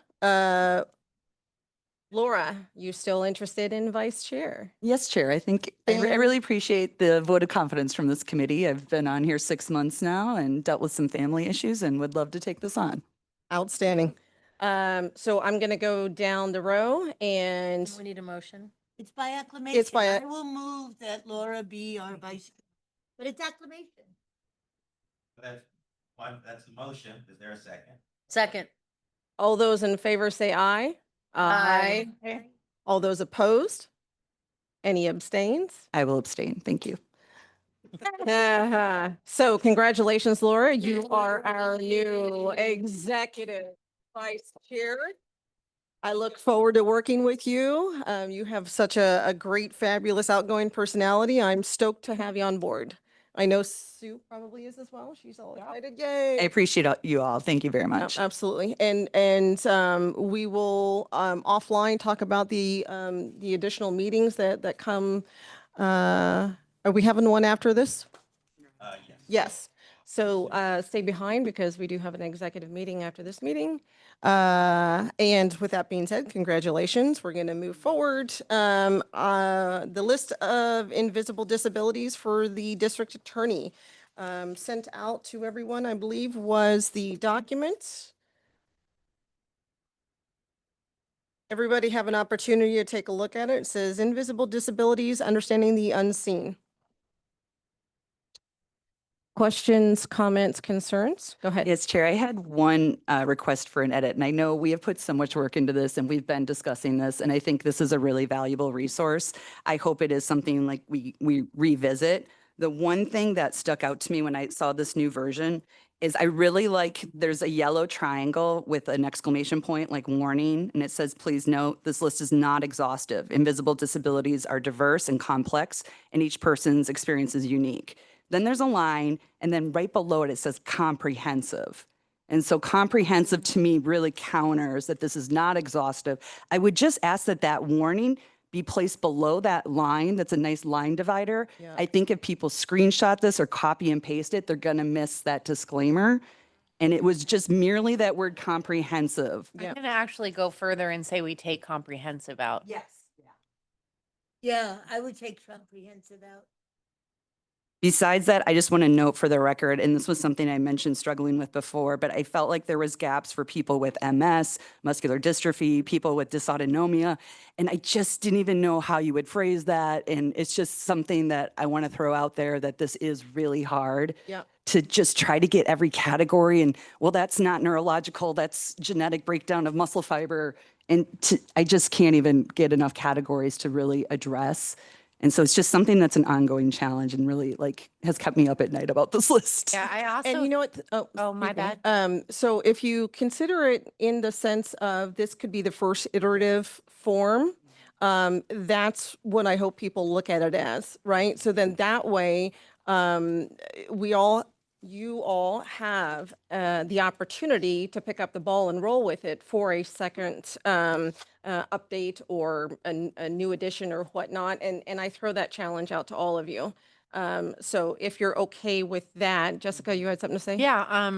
Laura, you still interested in vice chair? Yes, Chair. I think I really appreciate the vote of confidence from this committee. I've been on here 6 months now and dealt with some family issues and would love to take this on. Outstanding. So I'm going to go down the row and we need a motion. It's by acclamation. It's by I will move that Laura be our vice, but it's acclamation. That's the motion. Is there a second? Second. all those in favor say aye. Aye. All those opposed? Any abstains? I will abstain. Thank you. So congratulations, Laura. You are our new executive vice chair. I look forward to working with you. You have such a great, fabulous, outgoing personality. I'm stoked to have you on board. I know Sue probably is as well. She's all excited. Yay. I appreciate you all. Thank you very much. Absolutely. And we will offline talk about the additional meetings that come. Are we having one after this? Yes. Yes. So stay behind because we do have an executive meeting after this meeting. And with that being said, congratulations. We're going to move forward. The list of invisible disabilities for the district attorney sent out to everyone, I believe, was the document. Everybody have an opportunity to take a look at it. It says invisible disabilities, understanding the unseen. Questions, comments, concerns? Go ahead. Yes, Chair. I had one request for an edit, and I know we have put so much work into this and we've been discussing this, and I think this is a really valuable resource. I hope it is something like we revisit The one thing that stuck out to me when I saw this new version is I really like, there's a yellow triangle with an exclamation point, like warning, and it says, please note, this list is not exhaustive. Invisible disabilities are diverse and complex, and each person's experience is unique. Then there's a line, and then right below it, it says comprehensive. And so comprehensive to me really counters that this is not exhaustive. I would just ask that that warning be placed below that line. That's a nice line divider. Yeah. I think if people screenshot this or copy and paste it, they're gonna miss that disclaimer. And it was just merely that word comprehensive. Yeah. I'm gonna actually go further and say we take comprehensive out. Yes. Yeah, I would take comprehensive out. Besides that, I just want to note for the record, and this was something I mentioned struggling with before, but I felt like there was gaps for people with MS, muscular dystrophy, people with dysautonomia, and I just didn't even know how you would phrase that. And it's just something that I want to throw out there, that this is really hard Yeah. to just try to get every category. And well, that's not neurological, that's genetic breakdown of muscle fiber. And I just can't even get enough categories to really address. And so it's just something that's an ongoing challenge and really like has kept me up at night about this list. Yeah, I also. And you know what? Oh, my excuse me. bad. So if you consider it in the sense of this could be the first iterative form, that's what I hope people look at it as, right? So then that way, you all have the opportunity to pick up the ball and roll with it for a second update or a new edition or whatnot. And I throw that challenge out to all of you. So if you're okay with that, Jessica, you had something to say? Yeah,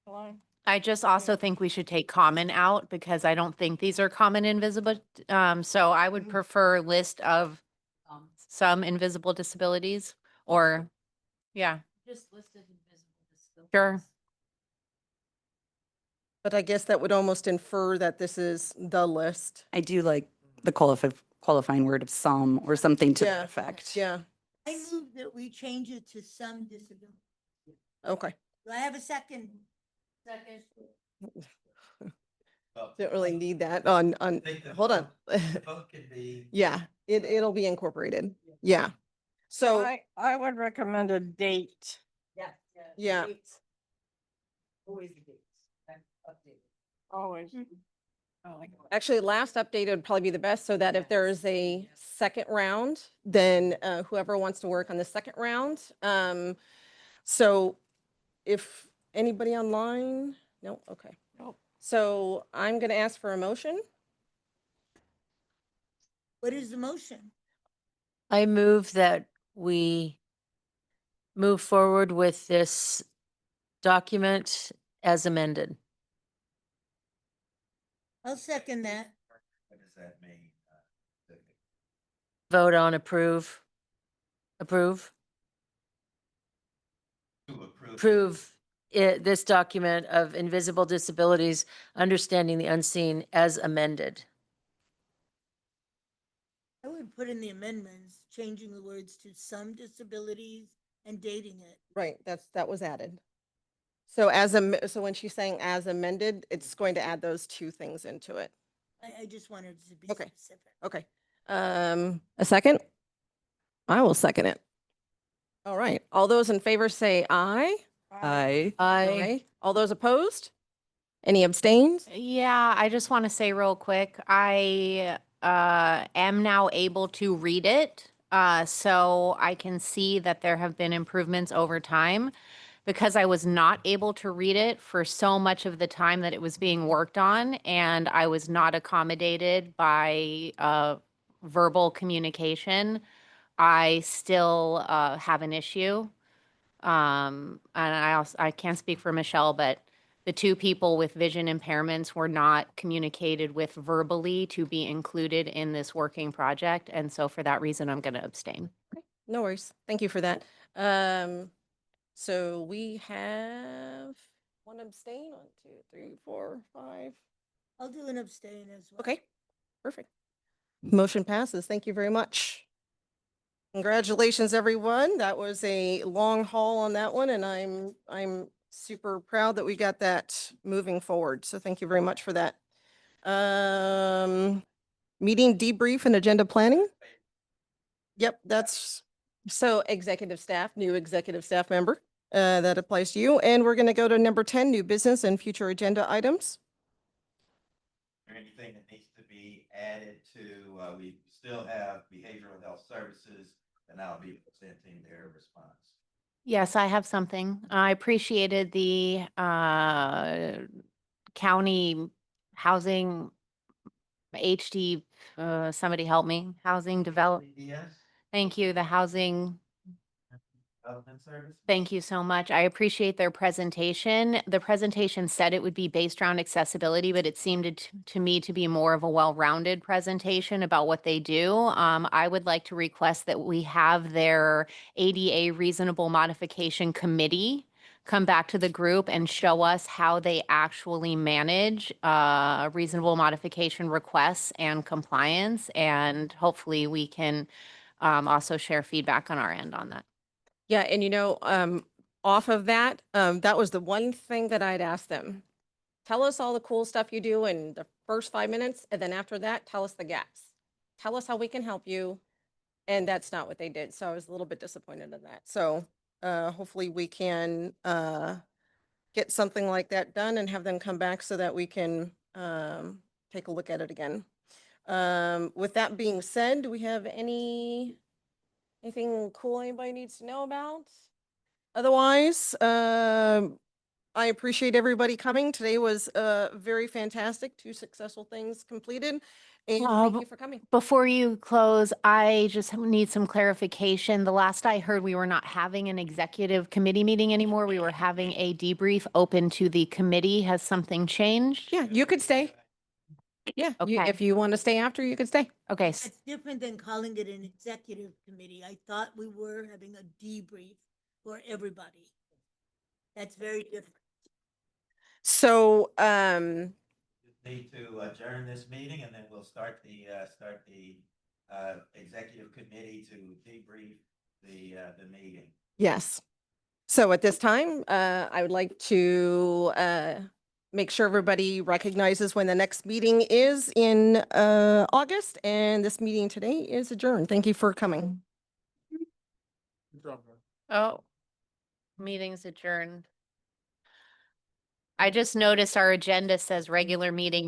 Line. I just also think we should take common out because I don't think these are common invisible. So I would prefer list of some invisible disabilities or, yeah, Just listed invisible disabilities. sure. But I guess that would almost infer that this is the list. I do like the qualifying word of some or something to Yeah, that effect. Yeah, I move that we change it to some disability. okay. Do I have a second? Second. Don't really need that on, hold on. The vote could be. Yeah, it'll be incorporated. Yeah. So, I would recommend a date. yeah, Always. actually, last updated would probably be the best so that if there is a second round, then whoever wants to work on the second round. So if anybody online, no, okay. Nope. So I'm going to ask for a motion. What is the motion? I move that we move forward with this document as amended. I'll second that. What does that mean? Vote on approve. Approve. To approve. Approve this document of invisible disabilities, understanding the unseen as amended. I would put in the amendments, changing the words to some disabilities and dating it. Right, that was added. So so when she's saying as amended, it's going to add those two things into it. I just wanted to be Okay. specific. Okay. A second? I will second it. All right. All those in favor say aye. Aye. All those opposed? Any abstains? Yeah, I just want to say real quick, I am now able to read it. So I can see that there have been improvements over time because I was not able to read it for so much of the time that it was being worked on, and I was not accommodated by verbal communication. I still have an issue. And I can't speak for Michelle, but the two people with vision impairments were not communicated with verbally to be included in this working project. And so for that reason, I'm going to abstain. No worries. Thank you for that. So we have one abstain, 1, 2, 3, 4, 5. I'll do an abstain as well. Okay, perfect. Motion passes. Thank you very much. Congratulations, everyone. That was a long haul on that one, and I'm super proud that we got that moving forward. So thank you very much for that. Meeting debrief and agenda planning. Yep, that's So executive staff, new executive staff member, that applies to you. And we're going to go to number 10, new business and future agenda items. Or anything that needs to be added to, we still have behavioral health services, and I'll be presenting their response. Yes, I have something. I appreciated the county housing HD, somebody help me, housing develop. Yes, Thank you, the housing. development services. Thank you so much. I appreciate their presentation. The presentation said it would be based around accessibility, but it seemed to me to be more of a well-rounded presentation about what they do. I would like to request that we have their ADA Reasonable Modification Committee come back to the group and show us how they actually manage reasonable modification requests and compliance. And hopefully we can also share feedback on our end on that. Yeah, and off of that, that was the one thing that I'd asked them. Tell us all the cool stuff you do in the first 5 minutes, and then after that, tell us the gaps. Tell us how we can help you. And that's not what they did. So I was a little bit disappointed in that. So hopefully we can get something like that done and have them come back so that we can take a look at it again. With that being said, do we have anything cool anybody needs to know about? Otherwise, I appreciate everybody coming. Today was very fantastic. 2 successful things completed. And thank you for coming. Before you close, I just need some clarification. The last I heard, we were not having an executive committee meeting anymore. We were having a debrief open to the committee. Has something changed? Yeah, you could stay. Yeah, Okay. if you want to stay after, you could stay. Okay. It's different than calling it an executive committee. I thought we were having a debrief for everybody. That's very different. So, Just need to adjourn this meeting, and then we'll start the executive committee to debrief the meeting. yes. So at this time, I would like to make sure everybody recognizes when the next meeting is in August, and this meeting today is adjourned. Thank you for coming. Good job, man. Oh, meeting's adjourned. I just noticed our agenda says regular meeting